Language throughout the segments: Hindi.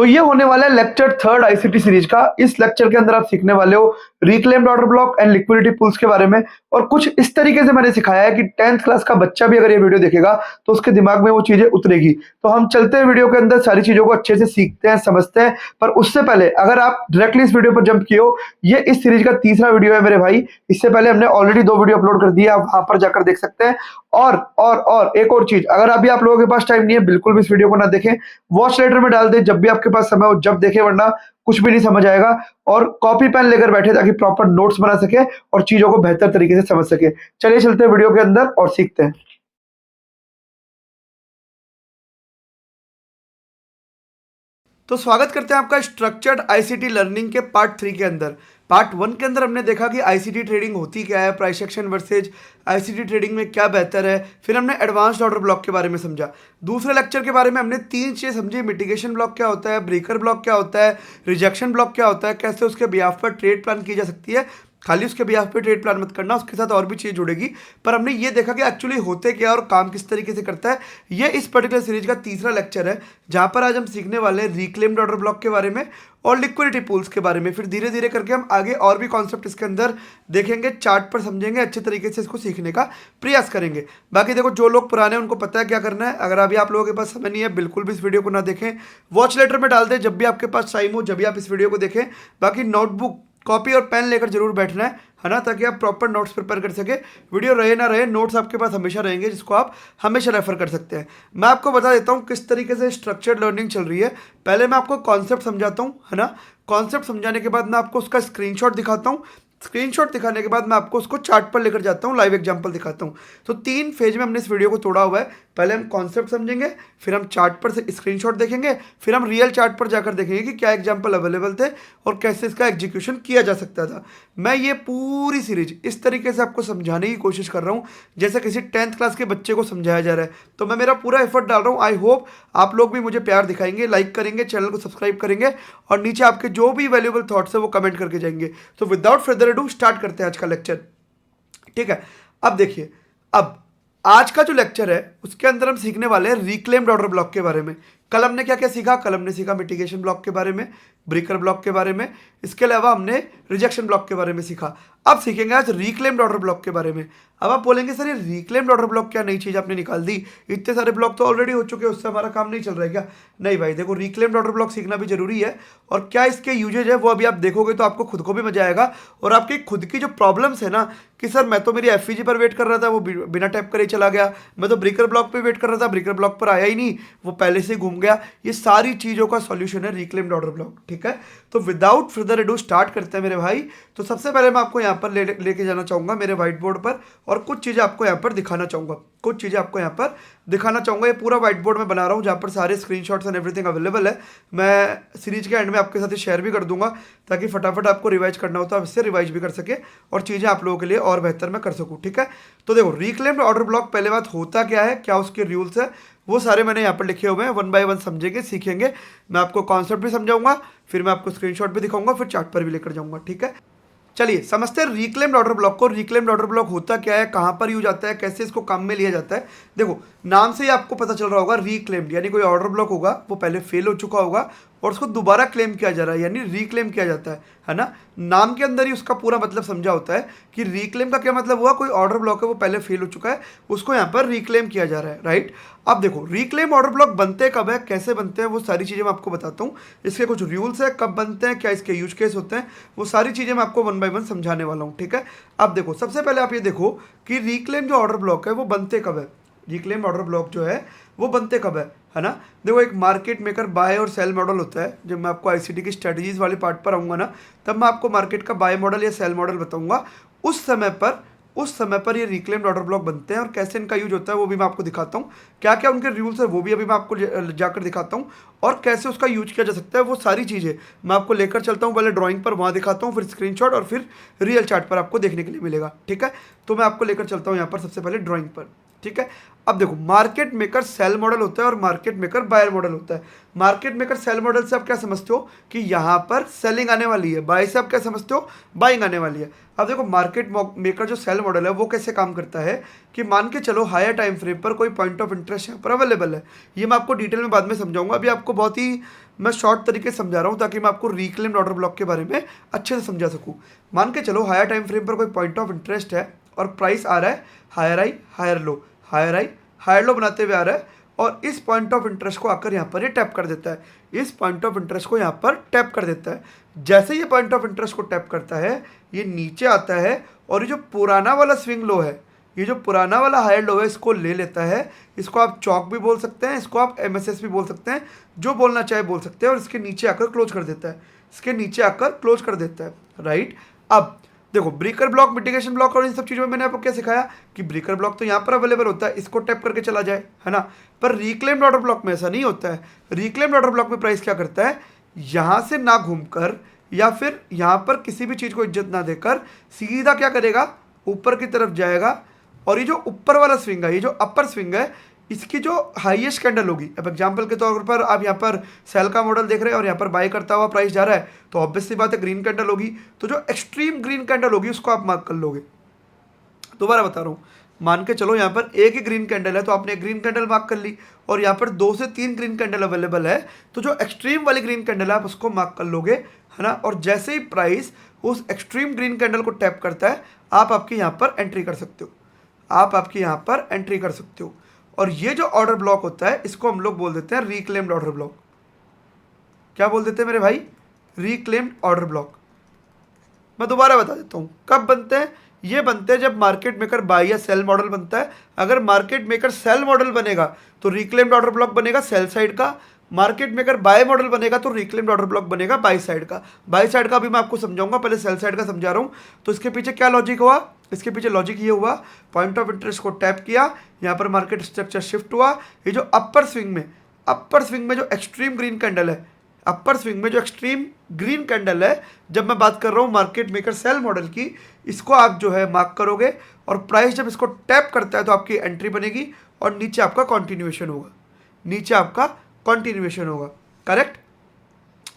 तो ये होने वाला है लेक्चर थर्ड आईसीटी सीरीज का। इस लेक्चर के अंदर आप सीखने वाले हो reclaimed order block and liquidity pools के बारे में, और कुछ इस तरीके से मैंने सिखाया है कि 10th क्लास का बच्चा भी अगर ये वीडियो देखेगा तो उसके दिमाग में वो चीजें उतरेगी। तो हम चलते हैं वीडियो के अंदर, सारी चीजों को अच्छे से सीखते हैं, समझते हैं। पर उससे पहले अगर आप डायरेक्टली इस वीडियो पर जंप किए हो, ये इस सीरीज का तीसरा वीडियो है मेरे भाई। इससे पहले हमने ऑलरेडी 2 वीडियो अपलोड कर दिए, आप वहां पर जाकर देख सकते हैं। और एक और चीज, अगर अभी आप लोगों के पास टाइम नहीं है, बिल्कुल भी इस वीडियो को ना देखें, वॉच लेटर में डाल दें जब भी आपके पास समय हो, जब देखें, वरना कुछ भी नहीं समझ आएगा। और कॉपी पेन लेकर बैठे ताकि प्रॉपर नोट्स बना सके और चीजों को बेहतर तरीके से समझ सके। चलिए चलते हैं वीडियो के अंदर और सीखते हैं। तो स्वागत करते हैं आपका स्ट्रक्चर्ड आईसीटी लर्निंग के पार्ट 3 के अंदर। पार्ट 1 के अंदर हमने देखा कि आईसीटी ट्रेडिंग होती क्या है, price action versus ICT trading में क्या बेहतर है। फिर हमने एडवांस्ड ऑर्डर ब्लॉक के बारे में समझा। दूसरे लेक्चर के बारे में हमने 3 चीज़ समझी, मिटिगेशन ब्लॉक क्या होता है, ब्रेकर ब्लॉक क्या होता है, रिजेक्शन ब्लॉक क्या होता है, कैसे उसके बिहाफ पर ट्रेड प्लान की जा सकती है। खाली उसके बिहाफ पे ट्रेड प्लान मत करना, उसके साथ और भी चीज़ जुड़ेगी। पर हमने ये देखा कि एक्चुअली होते क्या और काम किस तरीके से करता है। ये इस पर्टिकुलर सीरीज का तीसरा लेक्चर है, जहां पर आज हम सीखने वाले हैं रिक्लेम्ड ऑर्डर ब्लॉक के बारे में और लिक्विडिटी पूल्स के बारे में। फिर धीरे धीरे करके हम आगे और भी कॉन्सेप्ट इसके अंदर देखेंगे, चार्ट पर समझेंगे, अच्छे तरीके से इसको सीखने का प्रयास करेंगे। बाकी देखो, जो लोग पुराने हैं उनको पता है क्या करना है। अगर अभी आप लोगों के पास समय नहीं है, बिल्कुल भी इस वीडियो को ना देखें, वॉच लेटर में डाल दें जब भी आपके पास टाइम हो, जब भी आप इस वीडियो को देखें। बाकी नोटबुक, कॉपी और पेन लेकर जरूर बैठना है ना, ताकि आप प्रॉपर नोट्स प्रिपेयर कर सके। वीडियो रहे ना रहे, नोट्स आपके पास हमेशा रहेंगे जिसको आप हमेशा रेफर कर सकते हैं। मैं आपको बता देता हूँ किस तरीके से स्ट्रक्चर्ड लर्निंग चल रही है। पहले मैं आपको कॉन्सेप्ट समझाता हूँ, है ना। कॉन्सेप्ट समझाने के बाद मैं आपको उसका स्क्रीनशॉट दिखाता हूँ। स्क्रीनशॉट दिखाने के बाद मैं आपको उसको चार्ट पर लेकर जाता हूँ, लाइव एग्जांपल दिखाता हूँ। तो 3 फेज में हमने इस वीडियो को तोड़ा हुआ है। पहले हम कॉन्सेप्ट समझेंगे, फिर हम चार्ट पर से स्क्रीनशॉट देखेंगे, फिर हम रियल चार्ट पर जाकर देखेंगे कि क्या एग्जांपल अवेलेबल थे और कैसे इसका एग्जीक्यूशन किया जा सकता था। मैं ये पूरी सीरीज इस तरीके से आपको समझाने की कोशिश कर रहा हूँ जैसे किसी 10th क्लास के बच्चे को समझाया जा रहा है। तो मैं मेरा पूरा एफर्ट डाल रहा हूँ। आई होप आप लोग भी मुझे प्यार दिखाएंगे, लाइक करेंगे, चैनल को सब्सक्राइब करेंगे और नीचे आपके जो भी वैल्यूएबल थॉट्स है वो कमेंट करके जाएंगे। तो विदाउट फर्दर अडू स्टार्ट करते हैं आज का लेक्चर। ठीक है, अब देखिए, अब आज का जो लेक्चर है उसके अंदर हम सीखने वाले हैं रिक्लेम्ड ऑर्डर ब्लॉक के बारे में। कल हमने क्या क्या सीखा? कल हमने सीखा मिटिगेशन ब्लॉक के बारे में, ब्रेकर ब्लॉक के बारे में, इसके अलावा हमने रिजेक्शन ब्लॉक के बारे में सीखा। अब सीखेंगे आज रिक्लेम्ड ऑर्डर ब्लॉक के बारे में। अब आप बोलेंगे सर ये रिक्लेम्ड ऑर्डर ब्लॉक क्या नई चीज़ आपने निकाल दी, इतने सारे ब्लॉक तो ऑलरेडी हो चुके हैं, उससे हमारा काम नहीं चल रहा है क्या? नहीं भाई, देखो, रिक्लेम्ड ऑर्डर ब्लॉक सीखना भी जरूरी है। और क्या इसके यूजेज है वो अभी आप देखोगे तो आपको खुद को भी मजा आएगा। और आपकी खुद की जो प्रॉब्लम्स है ना, कि सर मैं तो मेरी एफईजी पर वेट कर रहा था, वो बिना टैप करे चला गया, मैं तो ब्रेकर ब्लॉक पे वेट कर रहा था, ब्रेकर ब्लॉक पर आया ही नहीं, वो पहले से घूम गया। ये सारी चीज़ों का सॉल्यूशन है रिक्लेम्ड ऑर्डर ब्लॉक। ठीक है, तो विदाउट फर्दर अडू स्टार्ट करते हैं मेरे भाई। तो सबसे पहले मैं आपको यहाँ पर लेके जाना चाहूँगा मेरे व्हाइट बोर्ड पर, और कुछ चीज़ें आपको यहाँ पर दिखाना चाहूँगा। कुछ चीज़ें आपको यहाँ पर दिखाना चाहूँगा। ये पूरा व्हाइट बोर्ड में बना रहा हूँ जहाँ पर सारे स्क्रीनशॉट्स एंड एवरीथिंग अवेलेबल है। मैं सीरीज के एंड में आपके साथ शेयर भी कर दूंगा ताकि फटाफट आपको रिवाइज करना हो तो आप इससे रिवाइज भी कर सके और चीज़ें आप लोगों के लिए और बेहतर मैं कर सकूँ। ठीक है, तो देखो, रिक्लेम्ड ऑर्डर ब्लॉक पहले बात होता क्या है, क्या उसके रूल्स है, वो सारे मैंने यहाँ पर लिखे हुए हैं। 1 बाय 1 समझेंगे, सीखेंगे। मैं आपको कॉन्सेप्ट भी समझाऊंगा, फिर मैं आपको स्क्रीनशॉट भी दिखाऊंगा, फिर चार्ट पर भी लेकर जाऊंगा। ठीक है, चलिए समझते हैं रिक्लेम्ड ऑर्डर ब्लॉक को। रिक्लेम्ड ऑर्डर ब्लॉक होता क्या है, कहां पर यूज आता है, कैसे इसको काम में लिया जाता है। देखो, नाम से ही आपको पता चल रहा होगा, रिक्लेम्ड यानी कोई ऑर्डर ब्लॉक होगा, वो पहले फेल हो चुका होगा और उसको दोबारा क्लेम किया जा रहा है, यानी रिक्लेम किया जाता है ना। नाम के अंदर ही उसका पूरा मतलब समझा होता है कि रिक्लेम का क्या मतलब हुआ, कोई ऑर्डर ब्लॉक है वो पहले फेल हो चुका है, उसको यहाँ पर रिक्लेम किया जा रहा है। राइट, अब देखो, रिक्लेम ऑर्डर ब्लॉक बनते कब है, कैसे बनते हैं, वो सारी चीज़ें मैं आपको बताता हूँ। इसके कुछ रूल्स है, कब बनते हैं, क्या इसके यूज केस होते हैं, वो सारी चीज़ें मैं आपको 1 बाय 1 समझाने वाला हूँ। ठीक है, अब देखो, सबसे पहले आप ये देखो कि रिक्लेम जो ऑर्डर ब्लॉक है वो बनते कब है। रिक्लेम ऑर्डर ब्लॉक जो है वो बनते कब है ना। देखो, एक मार्केट मेकर बाय और सेल मॉडल होता है। जब मैं आपको आईसीटी की स्ट्रेटजीज वाले पार्ट पर आऊँगा ना, तब मैं आपको मार्केट का बाय मॉडल या सेल मॉडल बताऊँगा। उस समय पर ये रिक्लेम्ड ऑर्डर ब्लॉक बनते हैं और कैसे इनका यूज होता है वो भी मैं आपको दिखाता हूँ। क्या क्या उनके रूल्स है वो भी अभी मैं आपको जाकर दिखाता हूँ, और कैसे उसका यूज किया जा सकता है वो सारी चीज़ें मैं आपको लेकर चलता हूँ। पहले ड्राइंग पर वहाँ दिखाता हूँ, फिर स्क्रीनशॉट और फिर रियल चार्ट पर आपको देखने के लिए मिलेगा। ठीक है, तो मैं आपको लेकर चलता हूँ यहाँ पर सबसे पहले ड्राइंग पर। ठीक है। अब देखो मार्केट मेकर सेल मॉडल होता है और मार्केट मेकर बायर मॉडल होता है। मार्केट मेकर सेल मॉडल से आप क्या समझते हो कि यहाँ पर सेलिंग आने वाली है, बाय से आप क्या समझते हो बाइंग आने वाली है। अब देखो मार्केट मेकर जो सेल मॉडल है वो कैसे काम करता है कि मान के चलो हायर टाइम फ्रेम पर कोई पॉइंट ऑफ इंटरेस्ट यहाँ पर अवेलेबल है। ये मैं आपको डिटेल में बाद में समझाऊंगा, अभी आपको बहुत ही मैं शॉर्ट तरीके से समझा रहा हूँ ताकि मैं आपको रिक्लेम्ड ऑर्डर ब्लॉक के बारे में अच्छे से समझा सकूँ। मान के चलो हायर टाइम फ्रेम पर कोई पॉइंट ऑफ इंटरेस्ट है और प्राइस आ रहा है higher high higher low, higher high higher low बनाते हुए आ रहा है और इस पॉइंट ऑफ इंटरेस्ट को आकर यहाँ पर ये टैप कर देता है, इस पॉइंट ऑफ इंटरेस्ट को यहाँ पर टैप कर देता है। जैसे ये पॉइंट ऑफ इंटरेस्ट को टैप करता है ये नीचे आता है और ये जो पुराना वाला स्विंग लो है, ये जो पुराना वाला हायर लो है इसको ले लेता है। इसको आप चौक भी बोल सकते हैं, इसको आप एमएसएस भी बोल सकते हैं, जो बोलना चाहे बोल सकते हैं, और इसके नीचे आकर क्लोज कर देता है, इसके नीचे आकर क्लोज कर देता है, राइट। अब देखो ब्रेकर ब्लॉक, मिटिगेशन ब्लॉक और इन सब चीज़ों में मैंने आपको क्या सिखाया कि ब्रेकर ब्लॉक तो यहाँ पर अवेलेबल होता है, इसको टैप करके चला जाए, है ना। पर रिक्लेम्ड ऑर्डर ब्लॉक में ऐसा नहीं होता है। रिक्लेम्ड ऑर्डर ब्लॉक में प्राइस क्या करता है, यहाँ से ना घूमकर या फिर यहाँ पर किसी भी चीज़ को इज्जत ना देकर सीधा क्या करेगा, ऊपर की तरफ जाएगा और ये जो ऊपर वाला स्विंग है, ये जो अपर स्विंग है, इसकी जो हाईएस्ट कैंडल होगी, अब एग्जांपल के तौर पर आप यहाँ पर सेल का मॉडल देख रहे हैं और यहाँ पर बाय करता हुआ प्राइस जा रहा है, तो ऑब्वियस सी बात है ग्रीन कैंडल होगी, तो जो एक्सट्रीम ग्रीन कैंडल होगी उसको आप मार्क कर लोगे। दोबारा बता रहा हूँ, मान के चलो यहाँ पर एक ही ग्रीन कैंडल है तो आपने एक ग्रीन कैंडल मार्क कर ली और यहाँ पर 2 से 3 ग्रीन कैंडल अवेलेबल है, तो जो एक्सट्रीम वाली ग्रीन कैंडल है आप उसको मार्क कर लोगे, है ना। और जैसे ही प्राइस उस एक्सट्रीम ग्रीन कैंडल को टैप करता है आप आपके यहाँ पर एंट्री कर सकते हो, आप आपके यहाँ पर एंट्री कर सकते हो। और ये जो ऑर्डर ब्लॉक होता है इसको हम लोग बोल देते हैं रिक्लेम्ड ऑर्डर ब्लॉक। क्या बोल देते हैं मेरे भाई, रिक्लेम्ड ऑर्डर ब्लॉक। मैं दोबारा बता देता हूँ कब बनते हैं, ये बनते हैं जब मार्केट मेकर बाय या सेल मॉडल बनता है। अगर मार्केट मेकर सेल मॉडल बनेगा तो रिक्लेम्ड ऑर्डर ब्लॉक बनेगा सेल साइड का, मार्केट मेकर बाय मॉडल बनेगा तो रिक्लेम्ड ऑर्डर ब्लॉक बनेगा बाय साइड का। बाय साइड का भी मैं आपको समझाऊंगा, पहले सेल साइड का समझा रहा हूँ। तो इसके पीछे क्या लॉजिक हुआ, इसके पीछे लॉजिक ये हुआ, पॉइंट ऑफ इंटरेस्ट को टैप किया, यहाँ पर मार्केट स्ट्रक्चर शिफ्ट हुआ, ये जो अपर स्विंग में जो एक्सट्रीम ग्रीन कैंडल है, अपर स्विंग में जो एक्सट्रीम ग्रीन कैंडल है, जब मैं बात कर रहा हूँ मार्केट मेकर सेल मॉडल की, इसको आप जो है मार्क करोगे और प्राइस जब इसको टैप करता है तो आपकी एंट्री बनेगी और नीचे आपका कॉन्टिन्यूएशन होगा, नीचे आपका कॉन्टिन्यूएशन होगा, करेक्ट।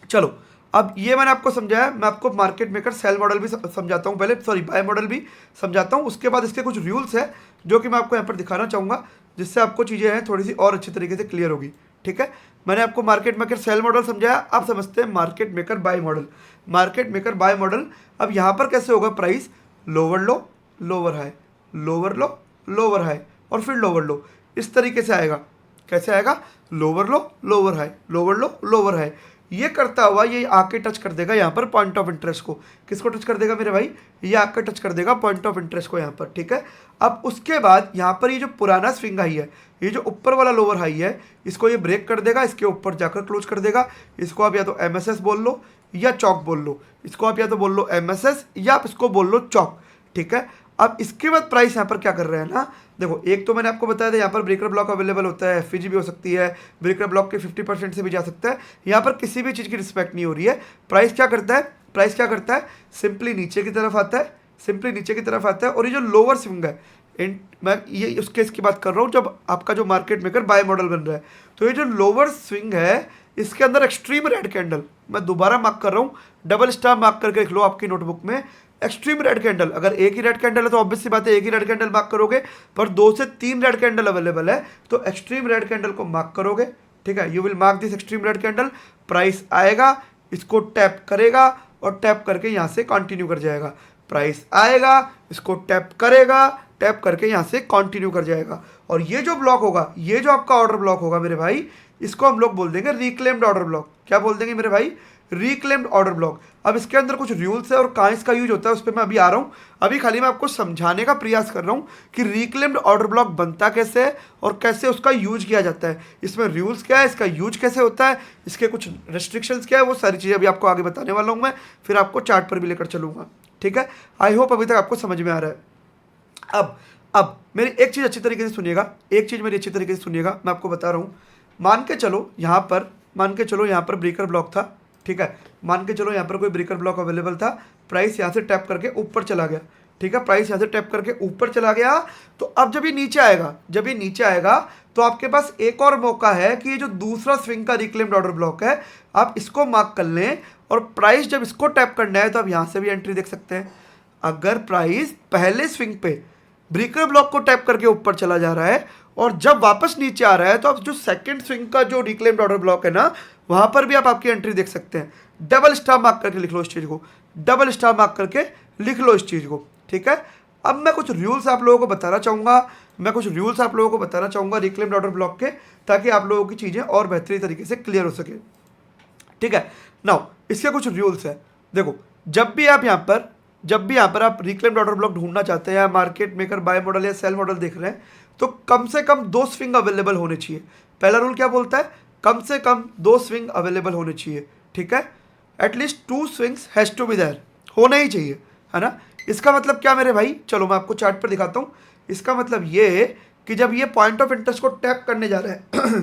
चलो अब ये मैंने आपको समझाया, मैं आपको मार्केट मेकर सेल मॉडल भी समझाता हूँ पहले, सॉरी बाय मॉडल भी समझाता हूँ, उसके बाद इसके कुछ रूल्स है जो कि मैं आपको यहाँ पर दिखाना चाहूँगा, जिससे आपको चीज़ें हैं थोड़ी सी और अच्छी तरीके से क्लियर होगी, ठीक है। मैंने आपको मार्केट मेकर सेल मॉडल समझाया, आप समझते हैं market maker buy model. Market maker buy model, अब यहाँ पर कैसे होगा, price lower low lower high, lower low lower high और फिर लोअर लो, इस तरीके से आएगा। कैसे आएगा, lower low lower high, lower low lower high. ये करता हुआ ये आके टच कर देगा यहाँ पर पॉइंट ऑफ इंटरेस्ट को, किसको टच कर देगा मेरे भाई, ये आके टच कर देगा पॉइंट ऑफ इंटरेस्ट को यहाँ पर, ठीक है। अब उसके बाद यहाँ पर ये जो पुराना स्विंग हाई है, ये जो ऊपर वाला लोअर हाई है, इसको ये ब्रेक कर देगा, इसके ऊपर जाकर क्लोज कर देगा। इसको आप या तो एमएसएस बोल लो या चौक बोल लो, इसको आप या तो बोल लो एमएसएस या आप इसको बोल लो चौक, ठीक है। अब इसके बाद प्राइस यहाँ पर क्या कर रहे हैं ना, देखो एक तो मैंने आपको बताया था यहाँ पर ब्रेकर ब्लॉक अवेलेबल होता है, एफईजी भी हो सकती है, ब्रेकर ब्लॉक के 50% से भी जा सकता है, यहाँ पर किसी भी चीज़ की रिस्पेक्ट नहीं हो रही है। प्राइस क्या करता है, प्राइस क्या करता है, सिंपली नीचे की तरफ आता है, सिंपली नीचे की तरफ आता है। और ये जो लोअर स्विंग है, मैं ये उस केस की बात कर रहा हूँ जब आपका जो मार्केट मेकर बाय मॉडल बन रहा है, तो ये जो लोअर स्विंग है इसके अंदर एक्सट्रीम रेड कैंडल, मैं दोबारा मार्क कर रहा हूँ, डबल स्टार मार्क करके लिख लो आपकी नोटबुक में, एक्सट्रीम रेड कैंडल। अगर एक ही रेड कैंडल है तो ऑब्वियस सी बात है एक ही रेड कैंडल मार्क करोगे, पर 2 से 3 रेड कैंडल अवेलेबल है तो एक्सट्रीम रेड कैंडल को मार्क करोगे, ठीक है। You will mark this extreme red candle, price आएगा, इसको टैप करेगा और टैप करके यहाँ से कंटिन्यू कर जाएगा। प्राइस आएगा, इसको टैप करेगा, टैप करके यहाँ से कंटिन्यू कर जाएगा। और ये जो ब्लॉक होगा, ये जो आपका ऑर्डर ब्लॉक होगा मेरे भाई, इसको हम लोग बोल देंगे रिक्लेम्ड ऑर्डर ब्लॉक। क्या बोल देंगे मेरे भाई, रिक्लेम्ड ऑर्डर ब्लॉक। अब इसके अंदर कुछ रूल्स है और कहाँ इसका यूज होता है उस पर मैं अभी आ रहा हूँ। अभी खाली मैं आपको समझाने का प्रयास कर रहा हूँ कि रिक्लेम्ड ऑर्डर ब्लॉक बनता कैसे है और कैसे उसका यूज किया जाता है, इसमें रूल्स क्या है, इसका यूज कैसे होता है, इसके कुछ रेस्ट्रिक्शंस क्या है, वो सारी चीज़ें अभी आपको आगे बताने वाला हूँ मैं, फिर आपको चार्ट पर भी लेकर चलूँगा, ठीक है। आई होप अभी तक आपको समझ में आ रहा है। अब मेरी एक चीज़ अच्छी तरीके से सुनिएगा, एक चीज़ मेरी अच्छी तरीके से सुनिएगा, मैं आपको बता रहा हूँ। मान के चलो यहाँ पर ब्रेकर ब्लॉक था, ठीक है। मान के चलो यहाँ पर कोई ब्रेकर ब्लॉक अवेलेबल था, प्राइस यहाँ से टैप करके ऊपर चला गया, ठीक है, प्राइस यहाँ से टैप करके ऊपर चला गया। तो अब जब ये नीचे आएगा तो आपके पास एक और मौका है कि ये जो दूसरा स्विंग का रिक्लेम्ड ऑर्डर ब्लॉक है आप इसको मार्क कर लें, और प्राइस जब इसको टैप करना है तो आप यहाँ से भी एंट्री देख सकते हैं। अगर प्राइस पहले स्विंग पे ब्रेकर ब्लॉक को टैप करके ऊपर चला जा रहा है और जब वापस नीचे आ रहा है तो आप जो सेकंड स्विंग का जो रिक्लेम्ड ऑर्डर ब्लॉक है ना, वहां पर भी आप आपकी एंट्री देख सकते हैं। डबल स्टार मार्क करके लिख लो इस चीज को, डबल स्टार मार्क करके लिख लो इस चीज को, ठीक है। अब मैं कुछ रूल्स आप लोगों को बताना चाहूंगा रिक्लेम्ड ऑर्डर ब्लॉक के, ताकि आप लोगों की चीजें और बेहतरीन तरीके से क्लियर हो सके, ठीक है। नाउ इसके कुछ रूल्स है। देखो, जब भी यहाँ पर आप रिक्लेम्ड ऑर्डर ब्लॉक ढूंढना चाहते हैं, मार्केट मेकर बाय मॉडल या सेल मॉडल देख रहे हैं, तो कम से कम 2 स्विंग अवेलेबल होने चाहिए। पहला रूल क्या बोलता है? कम से कम 2 स्विंग अवेलेबल होने चाहिए, ठीक है। At least 2 swings has to be there, होना ही चाहिए, है ना। इसका मतलब क्या मेरे भाई, चलो मैं आपको चार्ट पर दिखाता हूँ। इसका मतलब ये है कि जब ये पॉइंट ऑफ इंटरेस्ट को टैप करने जा रहा है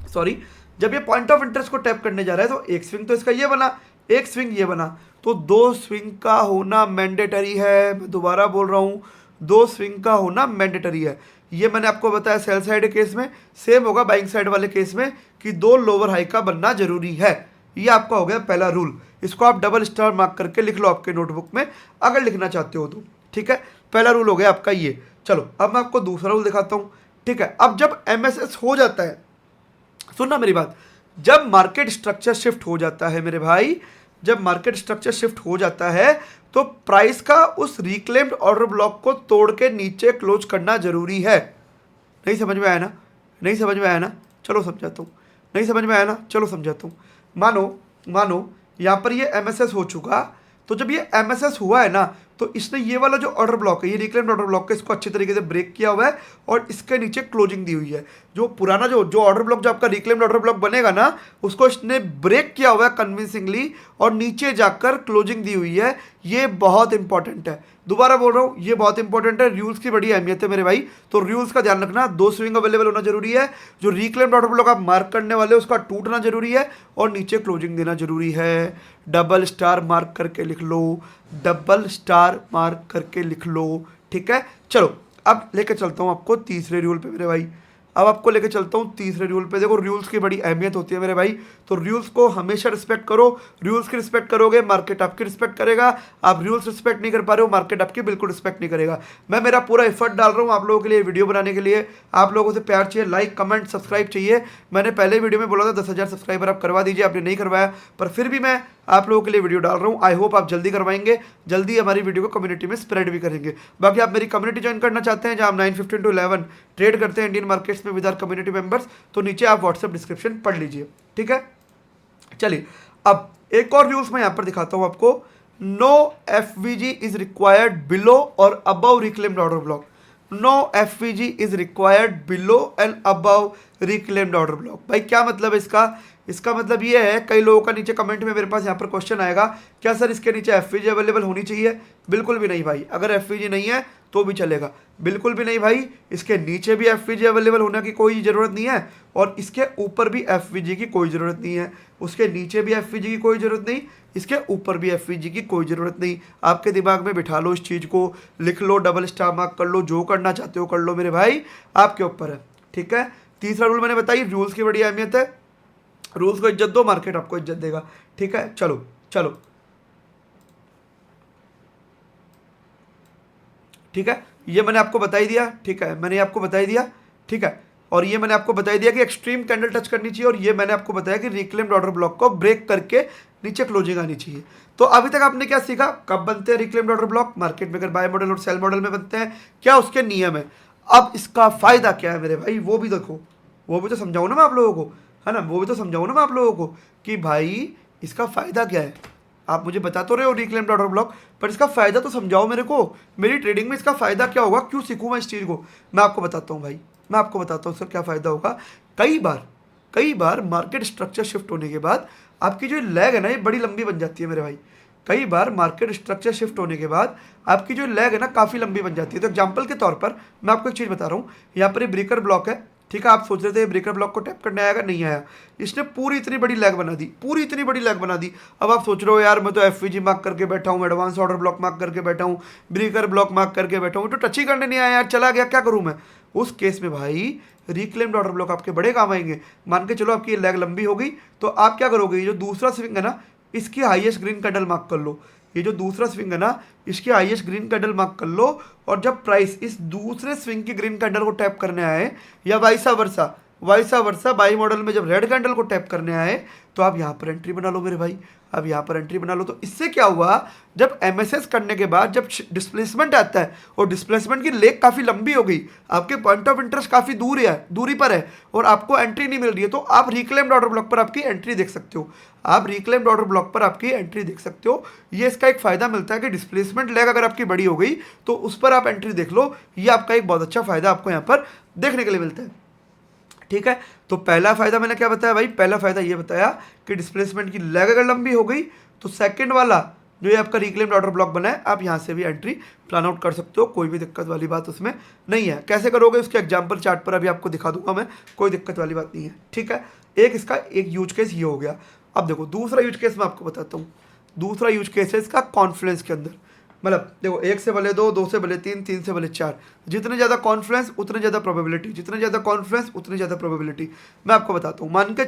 सॉरी, जब ये पॉइंट ऑफ इंटरेस्ट को टैप करने जा रहा है तो एक स्विंग तो इसका ये बना, एक स्विंग ये बना, तो 2 स्विंग का होना मैंडेटरी है। मैं दोबारा बोल रहा हूँ, 2 स्विंग का होना मैंडेटरी है। ये मैंने आपको बताया सेल साइड केस में, सेम होगा बाइंग साइड वाले केस में कि 2 लोअर हाई का बनना जरूरी है। ये आपका हो गया पहला रूल। इसको आप डबल स्टार मार्क करके लिख लो आपके नोटबुक में अगर लिखना चाहते हो तो, ठीक है। पहला रूल हो गया आपका ये। चलो अब मैं आपको दूसरा रूल दिखाता हूँ, ठीक है। अब जब MSS हो जाता है, सुनना मेरी बात, जब मार्केट स्ट्रक्चर शिफ्ट हो जाता है मेरे भाई, जब मार्केट स्ट्रक्चर शिफ्ट हो जाता है तो प्राइस का उस रिक्लेम्ड ऑर्डर ब्लॉक को तोड़ के नीचे क्लोज करना जरूरी है। नहीं समझ में आया ना? नहीं समझ में आया ना? चलो समझाता हूँ। नहीं समझ में आया ना? चलो समझाता हूँ। मानो यहाँ पर ये MSS हो चुका, तो जब ये MSS हुआ है ना, तो इसने ये वाला जो ऑर्डर ब्लॉक है, ये रिक्लेम्ड ऑर्डर ब्लॉक है, इसको अच्छी तरीके से ब्रेक किया हुआ है और इसके नीचे क्लोजिंग दी हुई है। जो पुराना जो ऑर्डर ब्लॉक, जो आपका रिक्लेम्ड ऑर्डर ब्लॉक बनेगा ना, उसको इसने ब्रेक किया हुआ है कन्विंसिंगली और नीचे जाकर क्लोजिंग दी हुई है। ये बहुत इंपॉर्टेंट है, दोबारा बोल रहा हूँ, ये बहुत इंपॉर्टेंट है। रूल्स की बड़ी अहमियत है मेरे भाई, तो रूल्स का ध्यान रखना। 2 स्विंग अवेलेबल होना जरूरी है, जो रिक्लेम्ड ऑर्डर ब्लॉक आप मार्क करने वाले हो उसका टूटना जरूरी है और नीचे क्लोजिंग देना जरूरी है। डबल स्टार मार्क करके लिख लो, डबल स्टार मार्क करके लिख लो, ठीक है। चलो अब लेके चलता हूँ आपको तीसरे रूल पे मेरे भाई। अब आपको लेके चलता हूँ तीसरे रूल पे। देखो, रूल्स की बड़ी अहमियत होती है मेरे भाई, तो रूल्स को हमेशा रिस्पेक्ट करो। रूल्स की रिस्पेक्ट करोगे, मार्केट आपकी रिस्पेक्ट करेगा। आप रूल्स रिस्पेक्ट नहीं कर पा रहे हो, मार्केट आपकी बिल्कुल रिस्पेक्ट नहीं करेगा। मैं मेरा पूरा एफर्ट डाल रहा हूँ आप लोगों के लिए वीडियो बनाने के लिए। आप लोगों से प्यार चाहिए, लाइक कमेंट सब्सक्राइब चाहिए। मैंने पहले वीडियो में बोला था 10,000 सब्सक्राइबर आप करवा दीजिए, आपने नहीं करवाया, पर फिर भी मैं आप लोगों के लिए वीडियो डाल रहा हूँ। आई होप आप जल्दी करवाएंगे, जल्दी हमारी वीडियो को कम्युनिटी में स्प्रेड भी करेंगे। बाकी आप मेरी कम्युनिटी ज्वाइन करना चाहते हैं जहाँ हम 9:15 to 11 ट्रेड करते हैं इंडियन मार्केट्स में विद आवर कम्युनिटी मेंबर्स, तो नीचे आप व्हाट्सएप डिस्क्रिप्शन पढ़ लीजिए, ठीक है। चलिए अब एक और रूल्स मैं यहाँ पर दिखाता हूँ आपको। No FVG is required below और above reclaimed order block. No FVG is required below and above reclaimed order block. भाई क्या मतलब है इसका? इसका मतलब ये है, कई लोगों का नीचे कमेंट में मेरे पास यहाँ पर क्वेश्चन आएगा, क्या सर इसके नीचे FVG अवेलेबल होनी चाहिए? बिल्कुल भी नहीं भाई, अगर FVG नहीं है तो भी चलेगा, बिल्कुल भी नहीं भाई। इसके नीचे भी FVG अवेलेबल होने की कोई ज़रूरत नहीं है और इसके ऊपर भी FVG की कोई ज़रूरत नहीं है। उसके नीचे भी FVG की कोई ज़रूरत नहीं, इसके ऊपर भी FVG की कोई ज़रूरत नहीं। आपके दिमाग में बिठा लो इस चीज़ को, लिख लो, डबल स्टार मार्क कर लो, जो करना चाहते हो कर लो मेरे भाई, आपके ऊपर है, ठीक है। तीसरा रूल मैंने बताई, रूल्स की बड़ी अहमियत है। रूल्स को इज्जत दो, मार्केट आपको इज्जत देगा, ठीक है। चलो चलो ठीक है, ये मैंने आपको बता ही दिया, ठीक है, मैंने आपको बता ही दिया, ठीक है। और ये मैंने आपको बता दिया कि एक्सट्रीम कैंडल टच करनी चाहिए, और ये मैंने आपको बताया कि रिक्लेम्ड ऑर्डर ब्लॉक को ब्रेक करके नीचे क्लोजिंग आनी चाहिए। तो अभी तक आपने क्या सीखा? कब बनते हैं reclaimed order block? Market maker buy model और सेल मॉडल में बनते हैं, क्या उसके नियम है। अब इसका फायदा क्या है मेरे भाई, वो भी देखो, वो भी तो समझाऊँ ना मैं आप लोगों को, है ना, वो भी तो समझाऊँ ना मैं आप लोगों को कि भाई इसका फायदा क्या है। आप मुझे बता तो रहे हो रिक्लेम्ड ऑर्डर ब्लॉक, पर इसका फायदा तो समझाओ मेरे को। मेरी ट्रेडिंग में इसका फायदा क्या होगा, क्यों सीखूं मैं इस चीज़ को? मैं आपको बताता हूँ भाई, मैं आपको बताता हूँ सर क्या फायदा होगा। कई बार मार्केट स्ट्रक्चर शिफ्ट होने के बाद आपकी जो लैग है ना, ये बड़ी लंबी बन जाती है मेरे भाई। कई बार मार्केट स्ट्रक्चर शिफ्ट होने के बाद आपकी जो लैग है ना, काफ़ी लंबी बन जाती है। तो एग्जांपल के तौर पर मैं आपको एक चीज़ बता रहा हूँ, यहाँ पर ये ब्रेकर ब्लॉक है, ठीक है, आप सोच रहे थे ब्रेकर ब्लॉक को टैप करने आएगा, नहीं आया। इसने पूरी इतनी बड़ी लैग बना दी, पूरी इतनी बड़ी लैग बना दी। अब आप सोच रहे हो यार मैं तो एफवीजी मार्क करके बैठा हूँ, एडवांस ऑर्डर ब्लॉक मार्क करके बैठा हूँ, ब्रेकर ब्लॉक मार्क करके बैठा हूँ, तो टच ही करने नहीं आया यार, चला गया, क्या करूँ मैं। उस केस में भाई रिक्लेम्ड ऑर्डर ब्लॉक आपके बड़े काम आएंगे। मान के चलो आपकी ये लैग लंबी हो गई, तो आप क्या करोगे, ये जो दूसरा स्विंग है ना, इसकी हाईएस्ट ग्रीन कैंडल मार्क कर लो। ये जो दूसरा स्विंग है ना, इसकी हाईएस्ट ग्रीन कैंडल मार्क कर लो, और जब प्राइस इस दूसरे स्विंग की ग्रीन कैंडल को टैप करने आए, या वाइसा वर्सा बाई मॉडल में जब रेड कैंडल को टैप करने आए, तो आप यहाँ पर एंट्री बना लो मेरे भाई। अब यहाँ पर एंट्री बना लो, तो इससे क्या हुआ, जब एमएसएस करने के बाद जब डिस्प्लेसमेंट आता है, और डिस्प्लेसमेंट की लेग काफ़ी लंबी हो गई, आपके पॉइंट ऑफ इंटरेस्ट काफ़ी दूरी पर है, और आपको एंट्री नहीं मिल रही है, तो आप रिक्लेम्ड ऑर्डर ब्लॉक पर आपकी एंट्री देख सकते हो। आप रिक्लेम्ड ऑर्डर ब्लॉक पर आपकी एंट्री देख सकते हो। ये इसका एक फ़ायदा मिलता है कि डिस्प्लेसमेंट लेग अगर आपकी बड़ी हो गई, तो उस पर आप एंट्री देख लो। ये आपका एक बहुत अच्छा फ़ायदा आपको यहाँ पर देखने के लिए मिलता है। ठीक है, तो पहला फायदा मैंने क्या बताया भाई, पहला फायदा ये बताया कि डिस्प्लेसमेंट की लेग अगर लंबी हो गई, तो सेकंड वाला जो ये आपका रिक्लेम्ड ऑर्डर ब्लॉक बना है, आप यहाँ से भी एंट्री प्लान आउट कर सकते हो, कोई भी दिक्कत वाली बात उसमें नहीं है। कैसे करोगे उसके एग्जाम्पल चार्ट पर अभी आपको दिखा दूंगा मैं, कोई दिक्कत वाली बात नहीं है। ठीक है, एक यूज केस ये हो गया। अब देखो दूसरा यूज केस मैं आपको बताता हूँ। दूसरा यूज केस है इसका कॉन्फ्लुएंस के अंदर। मतलब देखो, 1 से भले 2, 2 से भले 3, 3 से भले 4, जितने ज़्यादा कॉन्फ्लुएंस उतने ज़्यादा प्रोबेबिलिटी, जितने ज़्यादा कॉन्फ्लुएंस उतनी ज़्यादा प्रोबेबिलिटी। मैं आपको बताता हूँ, मान के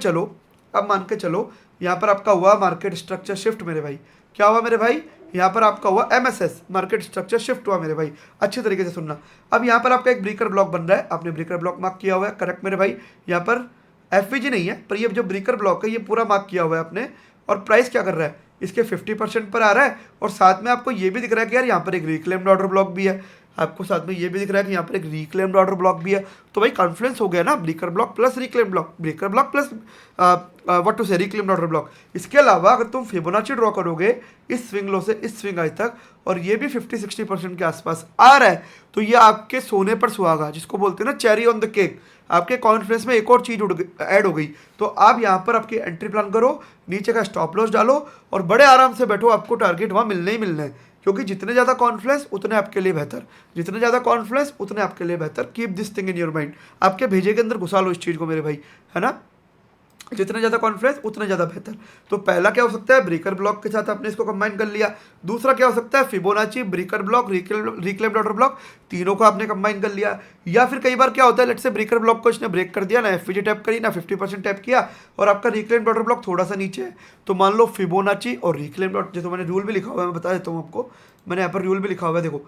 चलो यहाँ पर आपका हुआ मार्केट स्ट्रक्चर शिफ्ट मेरे भाई। क्या हुआ मेरे भाई, यहाँ पर आपका हुआ एमएसएस, मार्केट स्ट्रक्चर शिफ्ट हुआ मेरे भाई। अच्छी तरीके से सुनना। अब यहाँ पर आपका एक ब्रेकर ब्लॉक बन रहा है, आपने ब्रेकर ब्लॉक मार्क किया हुआ है, करेक्ट मेरे भाई। यहाँ पर एफवीजी नहीं है, पर ये जो ब्रेकर ब्लॉक है ये पूरा मार्क किया हुआ है आपने। और प्राइस क्या कर रहा है, इसके 50% पर आ रहा है, और साथ में आपको ये भी दिख रहा है कि यार यहाँ पर एक रिक्लेम्ड ऑर्डर ब्लॉक भी है। आपको साथ में ये भी दिख रहा है कि यहाँ पर एक रिक्लेम्ड ऑर्डर ब्लॉक भी है। तो भाई कॉन्फ्लुएंस हो गया ना, breaker block plus reclaimed block, breaker block plus what to से रिक्लेम्ड ऑर्डर ब्लॉक। इसके अलावा अगर तुम फिबोनाची ड्रॉ करोगे इस स्विंग लो से इस स्विंग हाई तक, और ये भी 50-60% के आसपास आ रहा है, तो ये आपके सोने पर सुहागा, जिसको बोलते हैं ना चेरी ऑन द केक। आपके कॉन्फ्लुएंस में एक और चीज़ ऐड हो गई, तो आप यहाँ पर आपकी एंट्री प्लान करो, नीचे का स्टॉप लॉस डालो, और बड़े आराम से बैठो, आपको टारगेट वहाँ मिलने ही मिलने हैं। क्योंकि जितने ज़्यादा कॉन्फ्लुएंस उतने आपके लिए बेहतर, जितने ज़्यादा कॉन्फ्लुएंस उतने आपके लिए बेहतर। Keep this thing in your mind, आपके भेजे के अंदर घुसा लो इस चीज़ को मेरे भाई, है ना। जितने ज़्यादा कॉन्फ्लुएंस उतने ज़्यादा बेहतर। तो पहला क्या हो सकता है, ब्रेकर ब्लॉक के साथ आपने इसको कंबाइन कर लिया। दूसरा क्या हो सकता है, Fibonacci, breaker block, reclaimed order block, तीनों को आपने कंबाइन कर लिया। या फिर कई बार क्या होता है, लेट्स से ब्रेकर ब्लॉक को इसने ब्रेक कर दिया ना, एफवीजी टैप करी ना, 50% टैप किया, और आपका रिक्लेम्ड ऑर्डर ब्लॉक थोड़ा सा नीचे है, तो मान लो फिबोनाची और रिक्लेम्ड ऑर्डर, जैसे मैंने रूल भी लिखा हुआ है, मैं बता देता हूँ आपको, मैंने यहाँ पर रूल भी लिखा हुआ है, देखो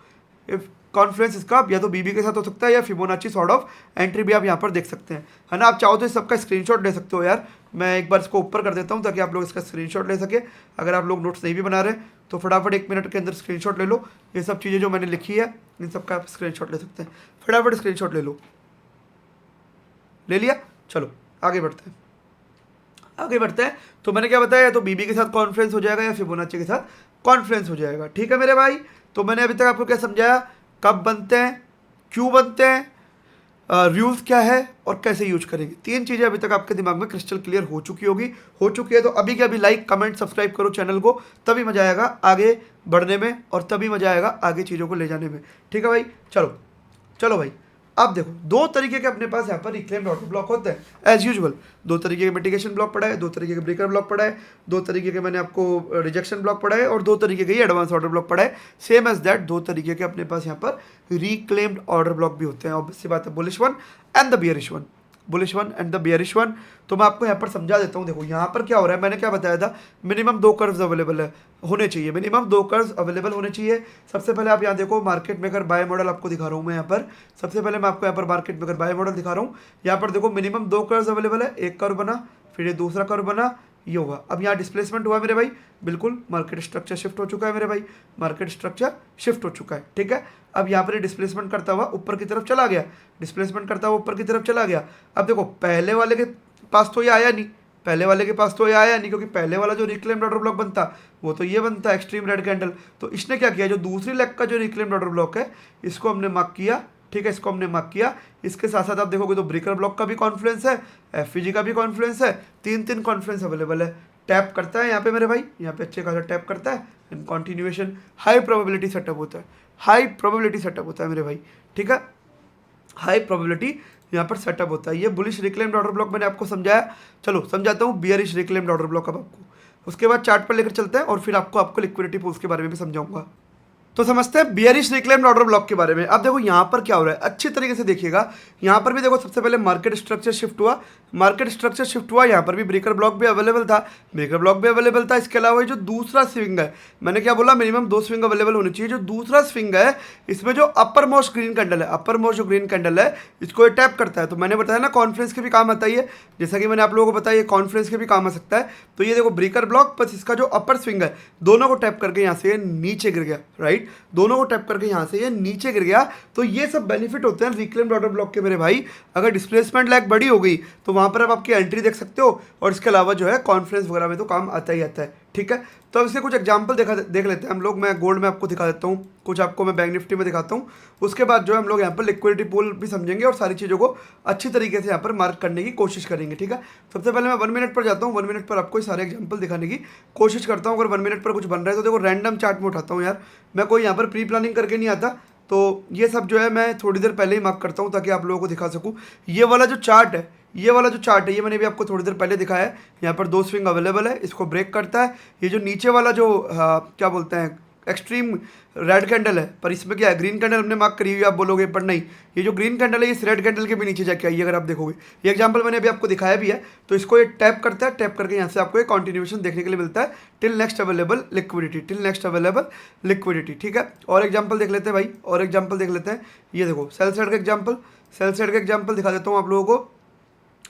कॉन्फ्लुएंस इसका या तो बीबी के साथ हो सकता है, या फिबोनाची सॉर्ट ऑफ एंट्री भी आप यहाँ पर देख सकते हैं, है ना। आप चाहो तो इस सबका स्क्रीनशॉट ले सकते हो यार, मैं एक बार इसको ऊपर कर देता हूँ ताकि आप लोग इसका स्क्रीनशॉट ले सके। अगर आप लोग नोट्स नहीं भी बना रहे तो फटाफट 1 मिनट के अंदर स्क्रीनशॉट ले लो। ये सब चीज़ें जो मैंने लिखी है इन सब का आप स्क्रीनशॉट ले सकते हैं, फटाफट स्क्रीनशॉट ले लो। ले लिया, चलो आगे बढ़ते हैं। तो मैंने क्या बताया, तो बीबी के साथ कॉन्फ्लुएंस हो जाएगा या फिबोनाची के साथ कॉन्फ्लुएंस हो जाएगा। ठीक है मेरे भाई, तो मैंने अभी तक आपको क्या समझाया, कब बनते हैं, क्यों बनते हैं, रूल्स क्या है और कैसे यूज करेंगे। 3 चीज़ें अभी तक आपके दिमाग में क्रिस्टल क्लियर हो चुकी है। तो अभी के अभी लाइक कमेंट सब्सक्राइब करो चैनल को, तभी मजा आएगा आगे बढ़ने में, और तभी मजा आएगा आगे चीज़ों को ले जाने में। ठीक है भाई, चलो भाई। अब देखो 2 तरीके के अपने पास यहाँ पर रिक्लेम्ड ऑर्डर ब्लॉक होते हैं एज यूजुअल। 2 तरीके के मिटिगेशन ब्लॉक पढ़ा है, 2 तरीके के ब्रेकर ब्लॉक पढ़ा है, 2 तरीके के मैंने आपको रिजेक्शन ब्लॉक पढ़ा है, और 2 तरीके के एडवांस ऑर्डर ब्लॉक पढ़ा है। सेम एज दैट 2 तरीके के अपने पास यहाँ पर रिक्लेम्ड ऑर्डर ब्लॉक भी होते हैं। ऑब्वियसली बात है, bullish one and the bearish one. तो मैं आपको यहाँ पर समझा देता हूँ। देखो यहाँ पर क्या हो रहा है, मैंने क्या बताया था, मिनिमम 2 कर्व्स अवेलेबल होने चाहिए, मिनिमम 2 कर्व्स अवेलेबल होने चाहिए। सबसे पहले आप यहाँ देखो, मार्केट मेकर बाय मॉडल आपको दिखा रहा हूँ मैं यहाँ पर। सबसे पहले मैं आपको यहाँ पर मार्केट मेकर बाय मॉडल दिखा रहा हूँ। यहाँ पर देखो मिनिमम 2 कर्व्स अवेलेबल है, एक कर्व बना, फिर ये दूसरा कर्व बना, ये हुआ। अब यहाँ डिस्प्लेसमेंट हुआ मेरे भाई, बिल्कुल मार्केट स्ट्रक्चर शिफ्ट हो चुका है मेरे भाई, मार्केट स्ट्रक्चर शिफ्ट हो चुका है। ठीक है, अब यहाँ पर डिस्प्लेसमेंट करता हुआ ऊपर की तरफ चला गया, डिस्प्लेसमेंट करता हुआ ऊपर की तरफ चला गया। अब देखो पहले वाले के पास तो ये आया नहीं, क्योंकि पहले वाला जो रिक्लेम्ड ऑर्डर ब्लॉक बनता वो तो ये बनता एक्सट्रीम रेड कैंडल। तो इसने क्या किया, जो दूसरी लेग का जो रिक्लेम्ड ऑर्डर ब्लॉक है इसको हमने मार्क किया। ठीक है, इसको हमने मार्क किया। इसके साथ साथ आप देखोगे तो ब्रेकर ब्लॉक का भी कॉन्फ्लुएंस है, एफवीजी का भी कॉन्फ्लुएंस है, 3 कॉन्फ्लुएंस अवेलेबल है। टैप करता है यहाँ पे मेरे भाई, यहाँ पे अच्छे खासा टैप करता है, इन कॉन्टिन्यूएशन हाई प्रोबेबिलिटी सेटअप होता है मेरे भाई। ठीक है, हाई प्रोबेबिलिटी यहाँ पर सेटअप होता है। ये बुलिश रिक्लेम्ड ऑर्डर ब्लॉक मैंने आपको समझाया, चलो समझाता हूँ बियरिश रिक्लेम्ड ऑर्डर ब्लॉक अब आपको। उसके बाद चार्ट पर लेकर चलते हैं और फिर आपको लिक्विडिटी पूल्स के बारे में भी समझाऊंगा। तो समझते हैं बियरिश रिक्लेम्ड ऑर्डर ब्लॉक के बारे में। अब देखो यहाँ पर क्या हो रहा है, अच्छी तरीके से देखिएगा। यहाँ पर भी देखो सबसे पहले मार्केट स्ट्रक्चर शिफ्ट हुआ, मार्केट स्ट्रक्चर शिफ्ट हुआ। यहाँ पर भी ब्रेकर ब्लॉक भी अवेलेबल था, ब्रेकर ब्लॉक भी अवेलेबल था। इसके अलावा जो दूसरा स्विंग है, मैंने क्या बोला, मिनिमम 2 स्विंग अवेलेबल होनी चाहिए। जो दूसरा स्विंग है इसमें जो अपर मोस्ट ग्रीन कैंडल है, अपर मोस्ट जो ग्रीन कैंडल है इसको ये टैप करता है। तो मैंने बताया ना कॉन्फ्रेंस के भी काम आता है, जैसा कि मैंने आप लोगों को बताया ये कॉन्फ्रेंस के भी काम आ सकता है। तो ये देखो ब्रेकर ब्लॉक बस इसका जो अपर स्विंग है दोनों को टैप करके यहाँ से नीचे गिर गया, राइट, दोनों को टैप करके यहाँ से ये नीचे गिर गया। तो ये सब बेनिफिट होते हैं रिक्लेम्ड ऑर्डर ब्लॉक के मेरे भाई। अगर डिस्प्लेसमेंट लैग बड़ी हो गई तो वहाँ पर आप आपकी एंट्री देख सकते हो, और इसके अलावा जो है कॉन्फ्रेंस वगैरह में तो काम आता ही आता है, ठीक है। तो अब इससे कुछ एग्जांपल देख लेते हैं हम लोग। मैं गोल्ड में आपको दिखा देता हूँ, कुछ आपको मैं बैंक निफ्टी में दिखाता हूँ। उसके बाद जो है हम लोग यहाँ पर लिक्विडिटी पूल भी समझेंगे और सारी चीज़ों को अच्छी तरीके से यहाँ पर मार्क करने की कोशिश करेंगे, ठीक है। सबसे पहले मैं 1 मिनट पर जाता हूँ, 1 मिनट पर आपको सारे एग्जाम्पल दिखाने की कोशिश करता हूँ। अगर 1 मिनट पर कुछ बन रहा है तो देखो रैंडम चार्ट में उठाता हूँ यार, मैं कोई यहाँ पर प्री प्लानिंग करके नहीं आता। तो ये सब जो है मैं थोड़ी देर पहले ही मार्क करता हूँ ताकि आप लोगों को दिखा सकूँ। ये वाला जो चार्ट है, ये वाला जो चार्ट है ये मैंने भी आपको थोड़ी देर पहले दिखाया है। यहाँ पर 2 स्विंग अवेलेबल है, इसको ब्रेक करता है। ये जो नीचे वाला जो क्या बोलते हैं एक्सट्रीम रेड कैंडल है, पर इसमें क्या है ग्रीन कैंडल हमने मार्क करी हुई, आप बोलोगे पर नहीं, ये जो ग्रीन कैंडल है इस रेड कैंडल के भी नीचे जाके आई है। अगर आप देखोगे ये एग्जांपल मैंने अभी आपको दिखाया भी है। तो इसको ये टैप करता है, टैप करके यहाँ से आपको एक कॉन्टिन्यूएशन देखने के लिए मिलता है till next available liquidity, till next available liquidity, ठीक है। और एग्जाम्पल देख लेते हैं भाई, और एग्जाम्पल देख लेते हैं। ये देखो सेल साइड का एग्जाम्पल, सेल साइड का एग्जाम्पल दिखा देता हूँ आप लोगों को।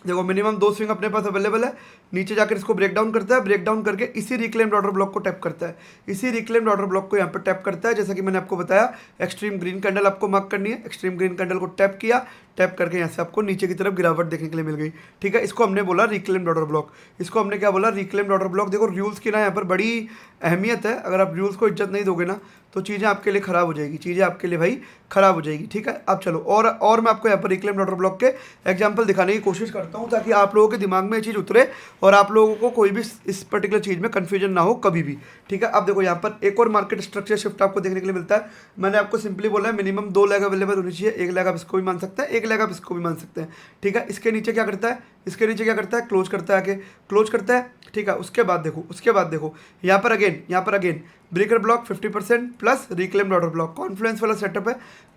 देखो मिनिमम 2 स्विंग अपने पास अवेलेबल है, नीचे जाकर इसको ब्रेक डाउन करता है, ब्रेक डाउन करके इसी रिक्लेम्ड ऑर्डर ब्लॉक को टैप करता है, इसी रिक्लेम्ड ऑर्डर ब्लॉक को यहाँ पर टैप करता है। जैसा कि मैंने आपको बताया एक्सट्रीम ग्रीन कैंडल आपको मार्क करनी है, एक्सट्रीम ग्रीन कैंडल को टैप किया, टैप करके यहाँ से आपको नीचे की तरफ गिरावट देखने के लिए मिल गई, ठीक है। इसको हमने बोला रिक्लेम्ड ऑर्डर ब्लॉक, इसको हमने क्या बोला रिक्लेम्ड ऑर्डर ब्लॉक। देखो रूल्स की ना यहाँ पर बड़ी अहमियत है, अगर आप रूल्स को इज्जत नहीं दोगे ना तो चीज़ें आपके लिए ख़राब हो जाएगी, चीज़ें आपके लिए भाई ख़राब हो जाएगी, ठीक है। अब चलो और मैं आपको यहाँ पर रिक्लेम्ड ऑर्डर ब्लॉक के एग्जांपल दिखाने की कोशिश करता हूँ ताकि आप लोगों के दिमाग में ये चीज़ उतरे और आप लोगों को कोई भी इस पर्टिकुलर चीज़ में कन्फ्यूजन ना हो कभी भी, ठीक है। अब देखो यहाँ पर एक और मार्केट स्ट्रक्चर शिफ्ट आपको देखने के लिए मिलता है। मैंने आपको सिंपली बोला है मिनिमम 2 लेग अवेलेबल होनी चाहिए, 1 लेग आप इसको भी मान सकते हैं, 1 लेग आप इसको भी मान सकते हैं, ठीक है। इसके नीचे क्या करता है, इसके नीचे क्या करता है, क्लोज करता है, आके क्लोज करता है, ठीक है। उसके बाद देखो यहाँ पर again breaker block 50% plus reclaimed order block, Confluence वाला सेटअप है,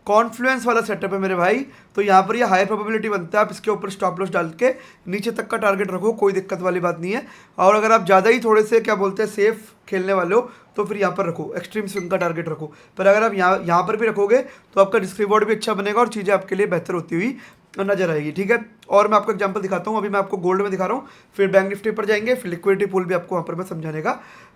कॉन्फ्लुएंस वाला सेटअप है मेरे भाई। तो यहाँ पर ये हाई प्रोबेबिलिटी बनता है, आप इसके ऊपर स्टॉप लॉस डाल के नीचे तक का टारगेट रखो, कोई दिक्कत वाली बात नहीं है। और अगर आप ज़्यादा ही थोड़े से क्या बोलते हैं सेफ खेलने वाले हो तो फिर यहाँ पर रखो, एक्सट्रीम स्विंग का टारगेट रखो। पर अगर आप यहाँ पर भी रखोगे तो आपका रिस्क रिवॉर्ड भी अच्छा बनेगा और चीज़ें आपके लिए बेहतर होती हुई नजर आएगी, ठीक है। और मैं आपको एग्जांपल दिखाता हूँ, अभी मैं आपको गोल्ड में दिखा रहा हूँ, फिर बैंक निफ्टी पर जाएंगे, फिर लिक्विडिटी पूल भी आपको वहाँ पर मैं समझाने का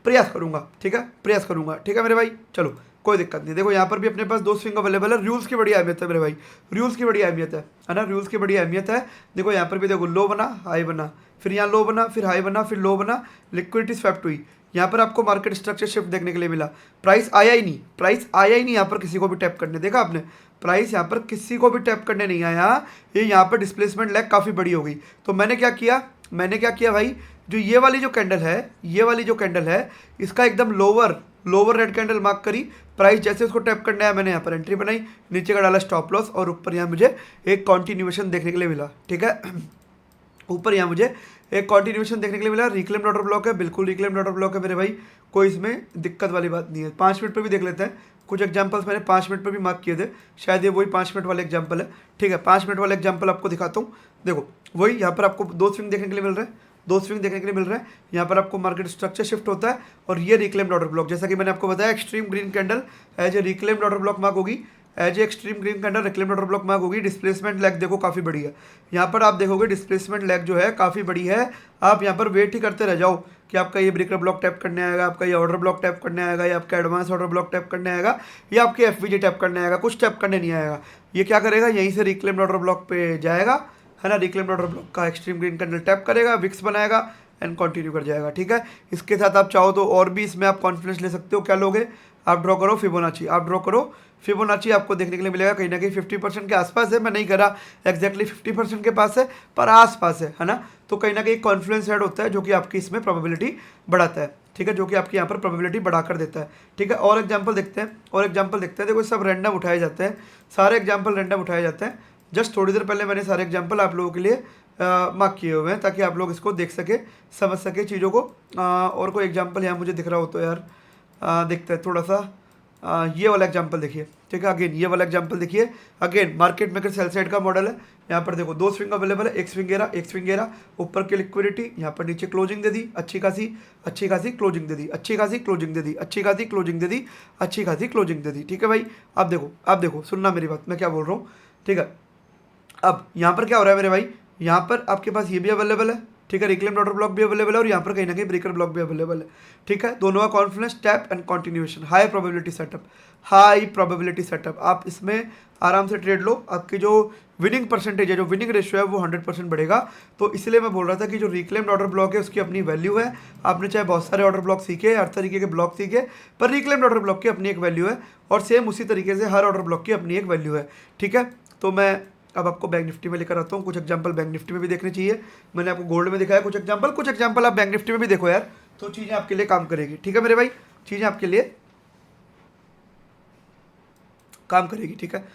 प्रयास करूँगा, ठीक है, प्रयास करूँगा, ठीक है मेरे भाई। चलो कोई दिक्कत नहीं। देखो यहाँ पर भी अपने पास 2 स्विंग अवेलेबल है, रूल्स की बड़ी अहमियत है मेरे भाई, रूल्स की बड़ी अहमियत है ना, रूल्स की बड़ी अहमियत है। देखो यहाँ पर भी देखो लो बना, हाई बना, फिर यहाँ लो बना, फिर हाई बना, फिर लो बना, लिक्विडिटी स्वैप्ट हुई। यहाँ पर आपको मार्केट स्ट्रक्चर शिफ्ट देखने के लिए मिला, प्राइस आया ही नहीं यहाँ पर किसी को भी टैप करने, देखा आपने, प्राइस यहाँ पर किसी को भी टैप करने नहीं आया। ये यहाँ पर डिस्प्लेसमेंट लैग काफ़ी बड़ी हो गई। तो मैंने क्या किया भाई, जो ये वाली जो कैंडल है इसका एकदम लोअर रेड कैंडल मार्क करी, प्राइस जैसे उसको टैप करने आया मैंने यहाँ पर एंट्री बनाई, नीचे का डाला स्टॉप लॉस और ऊपर यहाँ मुझे एक कॉन्टिन्यूएशन देखने के लिए मिला, ठीक है। ऊपर यहाँ मुझे एक कॉन्टिन्यूएशन देखने के लिए मिला, रिक्लेम्ड ऑर्डर ब्लॉक है, बिल्कुल रिक्लेम्ड ऑर्डर ब्लॉक है मेरे भाई, कोई इसमें दिक्कत वाली बात नहीं है। 5 मिनट पर भी देख लेते हैं, कुछ एग्जांपल्स मैंने 5 मिनट पर भी मार्क किए थे, शायद ये वही 5 मिनट वाले एग्जांपल है, ठीक है। 5 मिनट वाले एग्जांपल आपको दिखाता हूँ। देखो वही यहाँ पर आपको 2 स्विंग देखने के लिए मिल रहे हैं, 2 स्विंग देखने के लिए मिल रहा है। यहाँ पर आपको मार्केट स्ट्रक्चर शिफ्ट होता है और ये रिक्लेम्ड ऑर्डर ब्लॉक, जैसा कि मैंने आपको बताया extreme green candle as a reclaimed order block mark होगी, as a extreme green candle reclaimed order block mark होगी। डिस्प्लेसमेंट लैग देखो काफ़ी बड़ी है, यहाँ पर आप देखोगे डिस्प्लेसमेंट लैग जो है काफ़ी बड़ी है। आप यहाँ पर वेट ही करते रह जाओ कि आपका ये ब्रेकर ब्लॉक टैप करने आएगा, आपका ये ऑर्डर ब्लॉक टैप करने आएगा, या आपका एडवांस ऑर्डर ब्लॉक टैप करने आएगा, या आपके एफवीजी टैप करने आएगा, कुछ टैप करने नहीं आएगा। ये क्या करेगा, यहीं से रिक्लेम्ड ऑर्डर ब्लॉक पे जाएगा, है ना, रिक्लेम्ड ऑर्डर ब्लॉक का एक्सट्रीम ग्रीन कैंडल टैप करेगा, विक्स बनाएगा एंड कंटिन्यू कर जाएगा, ठीक है। इसके साथ आप चाहो तो और भी इसमें आप कॉन्फिडेंस ले सकते हो। क्या लोगे, आप ड्रॉ करो फिबोनाची, आपको देखने के लिए मिलेगा कहीं ना कहीं 50% के आसपास है, मैं नहीं कह रहा एक्जैक्टली 50% के पास है पर आसपास है ना। तो कहीं ना कहीं कॉन्फ्लुएंस ऐड होता है जो कि आपकी इसमें प्रोबेबिलिटी बढ़ाता है, ठीक है, जो कि आपकी यहाँ पर प्रोबेबिलिटी बढ़ाकर देता है, ठीक है। और एग्जाम्पल देखते हैं, देखो सब रैंडम उठाए जाते हैं, सारे एग्जाम्पल रैंडम उठाए जाते हैं। जस्ट थोड़ी देर पहले मैंने सारे एग्जाम्पल आप लोगों के लिए मार्क किए हुए हैं ताकि आप लोग इसको देख सके, समझ सके चीज़ों को। और कोई एग्जाम्पल यहाँ मुझे दिख रहा हो तो यार देखते हैं थोड़ा सा। ये वाला एग्जांपल देखिए, ठीक है। अगेन ये वाला एग्जांपल देखिए, again market maker sell side का मॉडल है। यहाँ पर देखो 2 स्विंग अवेलेबल है, एक स्विंग गेरा, ऊपर की लिक्विडिटी, यहाँ पर नीचे क्लोजिंग दे दी, अच्छी खासी क्लोजिंग दे दी, अच्छी खासी क्लोजिंग दे दी, अच्छी खासी क्लोजिंग दे दी, अच्छी खासी क्लोजिंग दे दी, ठीक है भाई। अब देखो सुनना मेरी बात, मैं क्या बोल रहा हूँ, ठीक है। अब यहाँ पर क्या हो रहा है मेरे भाई, यहाँ पर आपके पास ये भी अवेलेबल है, ठीक है, रिक्लेम्ड ऑर्डर ब्लॉक भी अवेलेबल है और यहाँ पर कहीं ना कहीं ब्रेकर ब्लॉक भी अवेलेबल है, ठीक है। दोनों का Confluence, tap and continuation, high probability setup. आप इसमें आराम से ट्रेड लो, आपकी जो विनिंग परसेंटेज है, जो विनिंग रेशियो है वो 100% बढ़ेगा। तो इसलिए मैं बोल रहा था कि जो रिक्लेम्ड ऑर्डर ब्लॉक है उसकी अपनी वैल्यू है। आपने चाहे बहुत सारे ऑर्डर ब्लॉक सीखे, हर तरीके के ब्लॉक सीखे, पर रिक्लेम्ड ऑर्डर ब्लॉक की अपनी एक वैल्यू है और सेम उसी तरीके से हर ऑर्डर ब्लॉक की अपनी एक वैल्यू है, ठीक है। तो मैं अब आपको बैंक निफ्टी में लेकर आता हूँ, कुछ एग्जांपल बैंक निफ्टी में भी देखने चाहिए। मैंने आपको गोल्ड में दिखाया कुछ एग्जांपल आप बैंक निफ्टी में भी देखो यार, तो चीज़ें आपके लिए काम करेगी, ठीक है मेरे भाई, चीज़ें आपके लिए काम करेगी, ठीक है।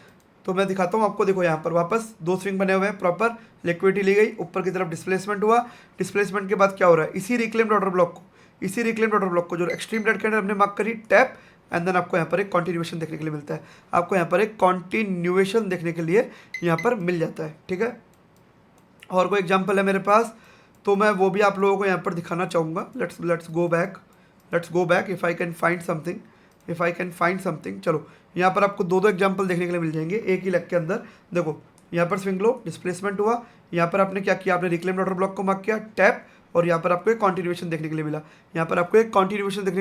तो मैं दिखाता हूँ आपको, देखो यहाँ पर वापस 2 स्विंग बने हुए हैं, प्रॉपर लिक्विडिटी ली गई, ऊपर की तरफ डिस्प्लेसमेंट हुआ, डिस्प्लेसमेंट के बाद क्या हो रहा है, इसी रिक्लेम्ड ऑर्डर ब्लॉक को जो एक्सट्रीम रेड कैंडल हमने मार्क करी, टैप एंड देन आपको यहाँ पर एक कॉन्टिन्यूएशन देखने के लिए मिलता है, आपको यहाँ पर एक कॉन्टिन्यूएशन देखने के लिए यहाँ पर मिल जाता है, ठीक है। और कोई एग्जाम्पल है मेरे पास तो मैं वो भी आप लोगों को यहाँ पर दिखाना चाहूँगा। Let's go back if I can find something. चलो यहाँ पर आपको 2 एग्जाम्पल देखने के लिए मिल जाएंगे एक ही लेग के अंदर। देखो यहाँ पर स्विंग लो, डिस्प्लेसमेंट हुआ, यहाँ पर आपने क्या किया, आपने रिक्लेम्ड ऑर्डर ब्लॉक को मार्क किया, टैप, और यहाँ पर आपको एक कॉन्टिन्यूएशन देखने के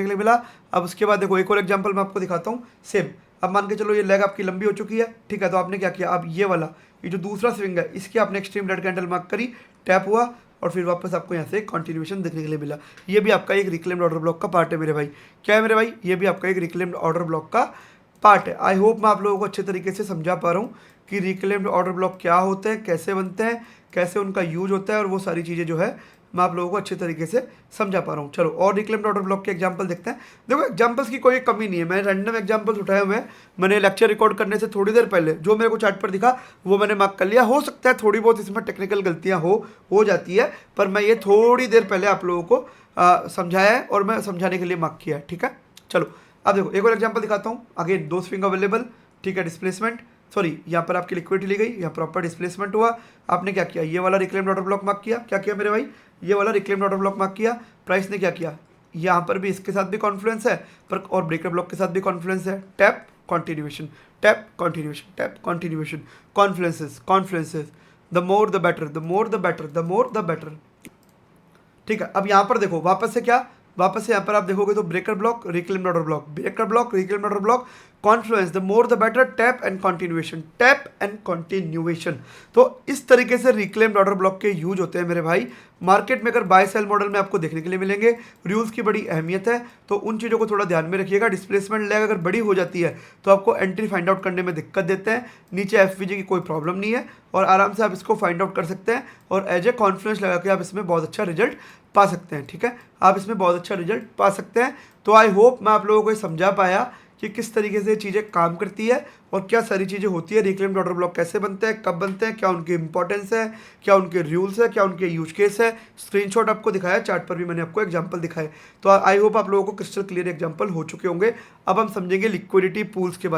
लिए मिला, अब उसके बाद देखो एक और एग्जांपल मैं आपको दिखाता हूँ सेम। अब मान के चलो ये लेग आपकी लंबी हो चुकी है, ठीक है, तो आपने क्या किया, अब ये जो दूसरा स्विंग है इसकी आपने एक्सट्रीम रेड कैंडल मार्क करी, टैप हुआ और फिर वापस आपको यहाँ से कॉन्टिन्यूएशन देखने के लिए मिला। ये भी आपका एक रिक्लेम्ड ऑर्डर ब्लॉक का पार्ट है मेरे भाई। क्या है मेरे भाई, ये भी आपका एक रिक्लेम्ड ऑर्डर ब्लॉक का पार्ट है। आई होप मैं आप लोगों को अच्छे तरीके से समझा पा रहा हूँ कि रिक्लेम्ड ऑर्डर ब्लॉक क्या होते हैं, कैसे बनते हैं, कैसे उनका यूज होता है, और वो सारी चीज़ें जो है मैं आप लोगों को अच्छे तरीके से समझा पा रहा हूँ। चलो और रिक्लेम्ड ऑर्डर ब्लॉक के एग्जांपल देखते हैं। देखो एग्जांपल्स की कोई कमी नहीं है, मैं रैंडम एग्जांपल्स उठाए हुए हैं, मैंने लेक्चर रिकॉर्ड करने से थोड़ी देर पहले जो मेरे को चार्ट पर दिखा वो मैंने मार्क कर लिया। हो सकता है थोड़ी बहुत इसमें टेक्निकल गलतियाँ हो जाती है, पर मैं ये थोड़ी देर पहले आप लोगों को समझाया है और मैं समझाने के लिए मार्क किया है, ठीक है। चलो अब देखो एक और एग्जाम्पल दिखाता हूँ। अगेन 2 स्विंग अवेलेबल, ठीक है, डिस्प्लेसमेंट, सॉरी यहाँ पर आपकी लिक्विडिटी ली गई, यहाँ प्रॉपर डिस्प्लेसमेंट हुआ, आपने क्या किया, ये वाला रिक्लेम्ड ऑर्डर ब्लॉक मार्क किया, क्या किया मेरे भाई, ये वाला रिक्लेम्ड ऑर्डर ब्लॉक मार्क किया, प्राइस ने क्या किया, यहाँ पर भी इसके साथ भी कॉन्फ्लुएंस है पर, और ब्रेकर ब्लॉक के साथ भी कॉन्फ्लुएंस है, tap continuation, tap continuation, tap continuation, confluences, the more the better, ठीक है। अब यहाँ पर देखो वापस से यहाँ पर आप देखोगे तो breaker block, reclaimed order block, Confluence, the more the better, tap and continuation. तो इस तरीके से रिक्लेम्ड ऑर्डर ब्लॉक के यूज होते हैं मेरे भाई। मार्केट में अगर बाय सेल मॉडल में आपको देखने के लिए मिलेंगे, रूल्स की बड़ी अहमियत है, तो उन चीज़ों को थोड़ा ध्यान में रखिएगा। डिस्प्लेसमेंट लेग अगर बड़ी हो जाती है तो आपको एंट्री फाइंड आउट करने में दिक्कत देते हैं, नीचे एफवीजी की कोई प्रॉब्लम नहीं है और आराम से आप इसको फाइंड आउट कर सकते हैं और एज ए कॉन्फ्लुएंस लगा के आप इसमें बहुत अच्छा रिजल्ट पा सकते हैं, ठीक है, आप इसमें बहुत अच्छा रिजल्ट पा सकते हैं। तो आई होप मैं आप लोगों को ये समझा पाया कि किस तरीके से चीज़ें काम करती है और क्या सारी चीज़ें होती है, रिक्लेम्ड ऑर्डर ब्लॉक कैसे बनते हैं, कब बनते हैं, क्या उनकी इंपॉर्टेंस है, क्या उनके रूल्स है, क्या उनके यूज केस है। स्क्रीनशॉट आपको दिखाया, चार्ट पर भी मैंने आपको एग्जांपल दिखाए, तो आई होप आप लोगों को क्रिस्टल क्लियर एग्जांपल हो चुके होंगे। अब हम समझेंगे लिक्विडिटी पूल्स के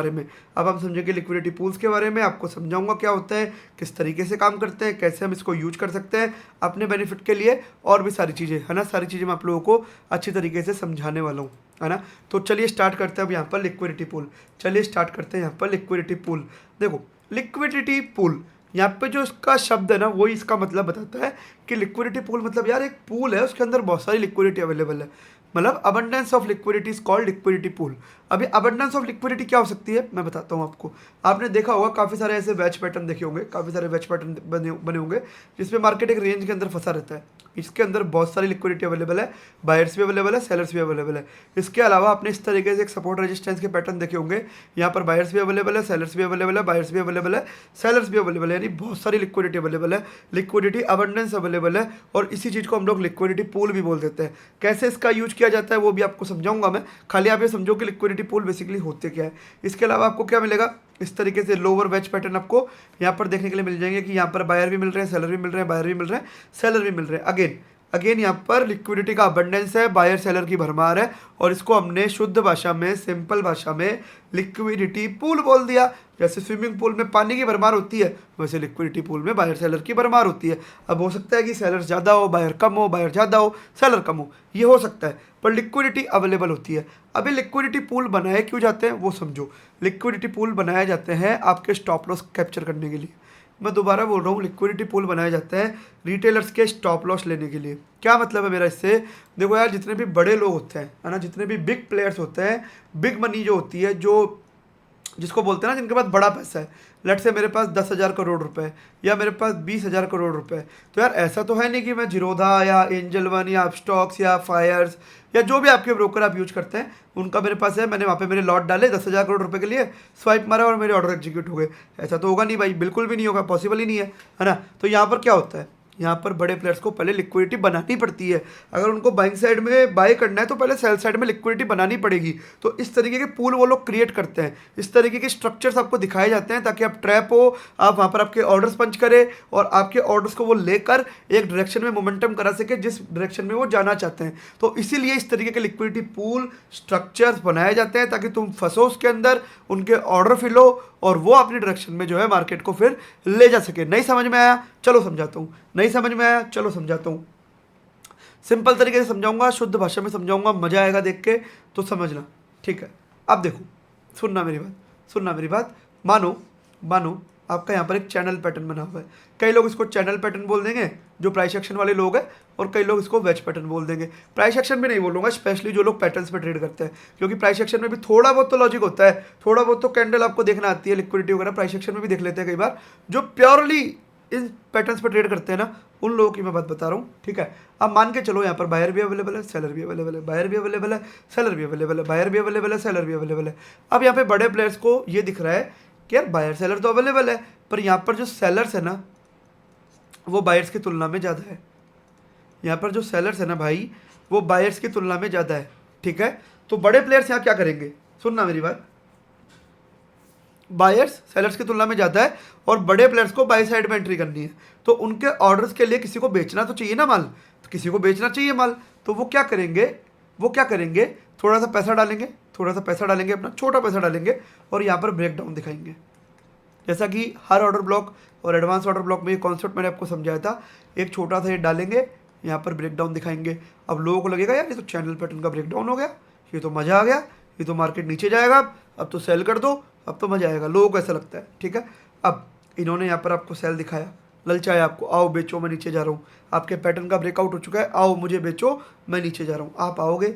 बारे में, आपको समझाऊंगा क्या होता है, किस तरीके से काम करते हैं, कैसे हम इसको यूज कर सकते हैं अपने बेनिफिट के लिए, और भी सारी चीज़ें है ना, सारी चीज़ें मैं आप लोगों को अच्छी तरीके से समझाने वाला हूँ, है ना। तो चलिए स्टार्ट करते हैं अब यहाँ पर लिक्विडिटी पूल। देखो लिक्विडिटी पूल यहाँ पे जो इसका शब्द है ना वही इसका मतलब बताता है कि लिक्विडिटी पूल मतलब यार एक पूल है, उसके अंदर बहुत सारी लिक्विडिटी अवेलेबल है, मतलब abundance of liquidity is called liquidity pool. अभी अबंडेंस ऑफ लिक्विडिटी क्या हो सकती है मैं बताता हूँ आपको। आपने देखा होगा काफ़ी सारे ऐसे वेज पैटर्न देखे होंगे, काफ़ी सारे वेज पैटर्न बने होंगे जिसमें मार्केट एक रेंज के अंदर फंसा रहता है। इसके अंदर बहुत सारी लिक्विडिटी अवेलेबल है, बायर्स भी अवेलेबल है, सेलर्स भी अवेलेबल है। इसके अलावा आपने इस तरीके से एक सपोर्ट रेजिस्टेंस के पैटर्न देखे होंगे, यहाँ पर बायर्स भी अवेलेबल है, सेलर्स भी अवेलेबल है, बायर्स भी अवेलेबल है, सेलर्स भी अवेलेबल है, यानी बहुत सारी लिक्विडिटी अवेलेबल है, लिक्विडिटी अबंडेंस अवेलेबल है, और इसी चीज़ को हम लोग लिक्विडिटी पूल भी बोल देते हैं। कैसे इसका यूज किया किया जाता है वो भी आपको समझाऊंगा मैं। खाली आप ये समझो कि लिक्विडिटी पूल बेसिकली होते क्या है। इसके अलावा आपको क्या मिलेगा, इस तरीके से लोअर वेज पैटर्न आपको यहाँ पर देखने के लिए मिल जाएंगे कि यहाँ पर बायर भी मिल रहे हैं, सेलर भी मिल रहे हैं, बायर भी मिल रहे हैं, सेलर भी मिल रहे हैं। अगेन यहाँ पर लिक्विडिटी का अबंडेंस है, बायर सेलर की भरमार है, और इसको हमने शुद्ध भाषा में, सिंपल भाषा में लिक्विडिटी पूल बोल दिया। जैसे स्विमिंग पूल में पानी की भरमार होती है, वैसे लिक्विडिटी पूल में बायर सेलर की भरमार होती है। अब हो सकता है कि सेलर ज़्यादा हो, बायर कम हो, बायर ज़्यादा हो, सेलर कम हो, ये हो सकता है, पर लिक्विडिटी अवेलेबल होती है। अभी लिक्विडिटी पूल बनाए क्यों जाते हैं वो समझो। लिक्विडिटी पूल बनाए जाते हैं आपके स्टॉप लॉस कैप्चर करने के लिए। मैं दोबारा बोल रहा हूँ, लिक्विडिटी पूल बनाए जाते हैं रिटेलर्स के स्टॉप लॉस लेने के लिए। क्या मतलब है मेरा इससे, देखो यार, जितने भी बड़े लोग होते हैं, है ना, जितने भी बिग प्लेयर्स होते हैं, बिग मनी जो होती है, जो जिसको बोलते हैं ना, जिनके पास बड़ा पैसा है, लेट से मेरे पास 10,000 करोड़ रुपए या मेरे पास 20,000 करोड़ रुपए, तो यार ऐसा तो है नहीं कि मैं जीरोधा या एंजल वन या अपस्टॉक्स या फायर्स या जो भी आपके ब्रोकर आप यूज करते हैं उनका मेरे पास है, मैंने वहाँ पे मेरे लॉट डाले 10,000 करोड़ रुपए के लिए, स्वाइप मारा और मेरे ऑर्डर एग्जीक्यूट हो गए। ऐसा तो होगा नहीं भाई, बिल्कुल भी नहीं होगा, पॉसिबल ही नहीं है ना। तो यहाँ पर क्या होता है, यहाँ पर बड़े प्लेयर्स को पहले लिक्विडिटी बनानी पड़ती है। अगर उनको बाइंग साइड में बाय करना है तो पहले सेल साइड में लिक्विडिटी बनानी पड़ेगी। तो इस तरीके के पूल वो लोग क्रिएट करते हैं, इस तरीके के स्ट्रक्चर्स आपको दिखाए जाते हैं ताकि आप ट्रैप हो, आप वहाँ पर आपके ऑर्डर्स पंच करें और आपके ऑर्डर्स को वो लेकर एक डायरेक्शन में मोमेंटम करा सके जिस डायरेक्शन में वो जाना चाहते हैं। तो इसीलिए इस तरीके के लिक्विडिटी पूल स्ट्रक्चर्स बनाए जाते हैं ताकि तुम फंसो उसके अंदर, उनके ऑर्डर फिल हो और वो अपनी डायरेक्शन में जो है मार्केट को फिर ले जा सके। नहीं समझ में आया, चलो समझाता हूँ। नहीं समझ में आया, चलो समझाता हूँ। सिंपल तरीके से समझाऊंगा, शुद्ध भाषा में समझाऊंगा, मजा आएगा देख के, तो समझना, ठीक है। अब देखो, सुनना मेरी बात। मानो आपका यहाँ पर एक चैनल पैटर्न बना हुआ है। कई लोग इसको चैनल पैटर्न बोल देंगे जो प्राइस एक्शन वाले लोग हैं, और कई लोग इसको वेज पैटर्न बोल देंगे। प्राइस एक्शन भी नहीं बोलूँगा, स्पेशली जो लोग पैटर्न्स पे ट्रेड करते हैं, क्योंकि प्राइस एक्शन में भी थोड़ा बहुत तो लॉजिक होता है, थोड़ा बहुत तो कैंडल आपको देखना आती है, लिक्विडिटी वगैरह प्राइस एक्शन में भी देख लेते हैं कई बार। जो प्योरली इन पैटर्न्स पर ट्रेड करते हैं ना, उन लोगों की मैं बात बता रहा हूँ, ठीक है। अब मान के चलो यहाँ पर बायर भी अवेलेबल है, सेलर भी अवेलेबल है, बायर भी अवेलेबल है, सेलर भी अवेलेबल है, बायर भी अवेलेबल है, सेलर भी अवेलेबल है। अब यहाँ पे बड़े प्लेयर्स को ये दिख रहा है कि यार बायर सेलर तो अवेलेबल है, पर यहाँ पर जो सेलर्स है ना वो बायर्स की तुलना में ज़्यादा है। यहाँ पर जो सेलर्स है ना भाई, वो बायर्स की तुलना में ज़्यादा है, ठीक है। तो बड़े प्लेयर्स यहाँ क्या करेंगे, सुनना मेरी बात, बायर्स सेलर्स की तुलना में ज़्यादा है और बड़े प्लेयर्स को बाय साइड में एंट्री करनी है। तो उनके ऑर्डर्स के लिए किसी को बेचना तो चाहिए ना माल, तो किसी को बेचना चाहिए माल, तो वो क्या करेंगे, थोड़ा सा पैसा डालेंगे, अपना छोटा पैसा डालेंगे और यहाँ पर ब्रेक डाउन दिखाएंगे। जैसा कि हर ऑर्डर ब्लॉक और एडवांस ऑर्डर ब्लॉक में ये कॉन्सेप्ट मैंने आपको समझाया था, एक छोटा सा ये डालेंगे, यहाँ पर ब्रेक डाउन दिखाएंगे। अब लोगों को लगेगा यार ये तो चैनल पैटर्न का ब्रेक डाउन हो गया, ये तो मज़ा आ गया, ये तो मार्केट नीचे जाएगा, अब तो सेल कर दो, अब तो मज़ा आएगा, लोगों को ऐसा लगता है, ठीक है। अब इन्होंने यहाँ पर आपको सेल दिखाया, ललचाया आपको, आओ बेचो मैं नीचे जा रहा हूँ, आपके पैटर्न का ब्रेकआउट हो चुका है, आओ मुझे बेचो मैं नीचे जा रहा हूँ। आप आओगे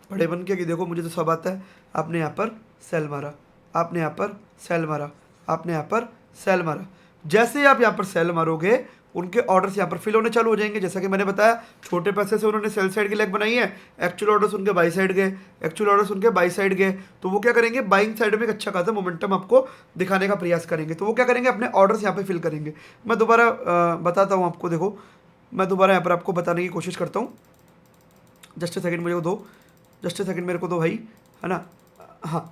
बड़े बन के कि देखो मुझे तो सब आता है, आपने यहाँ पर सेल मारा, आपने यहाँ पर सेल मारा, आपने यहाँ पर सेल मारा। जैसे ही आप यहाँ पर सेल मारोगे उनके ऑर्डर्स यहाँ पर फिल होने चालू हो जाएंगे। जैसा कि मैंने बताया, छोटे पैसे से उन्होंने सेल साइड की लेग बनाई है, एक्चुअल ऑर्डर्स उनके बाई साइड गए, तो वो क्या करेंगे, बाइंग साइड में एक अच्छा खासा मोमेंटम आपको दिखाने का प्रयास करेंगे। तो वो क्या करेंगे, अपने ऑर्डर्स यहाँ पे फिल करेंगे। मैं दोबारा बताता हूँ आपको, देखो मैं दोबारा यहाँ पर आपको बताने की कोशिश करता हूँ। जस्ट ए सेकेंड मेरे को दो भाई, है ना। हाँ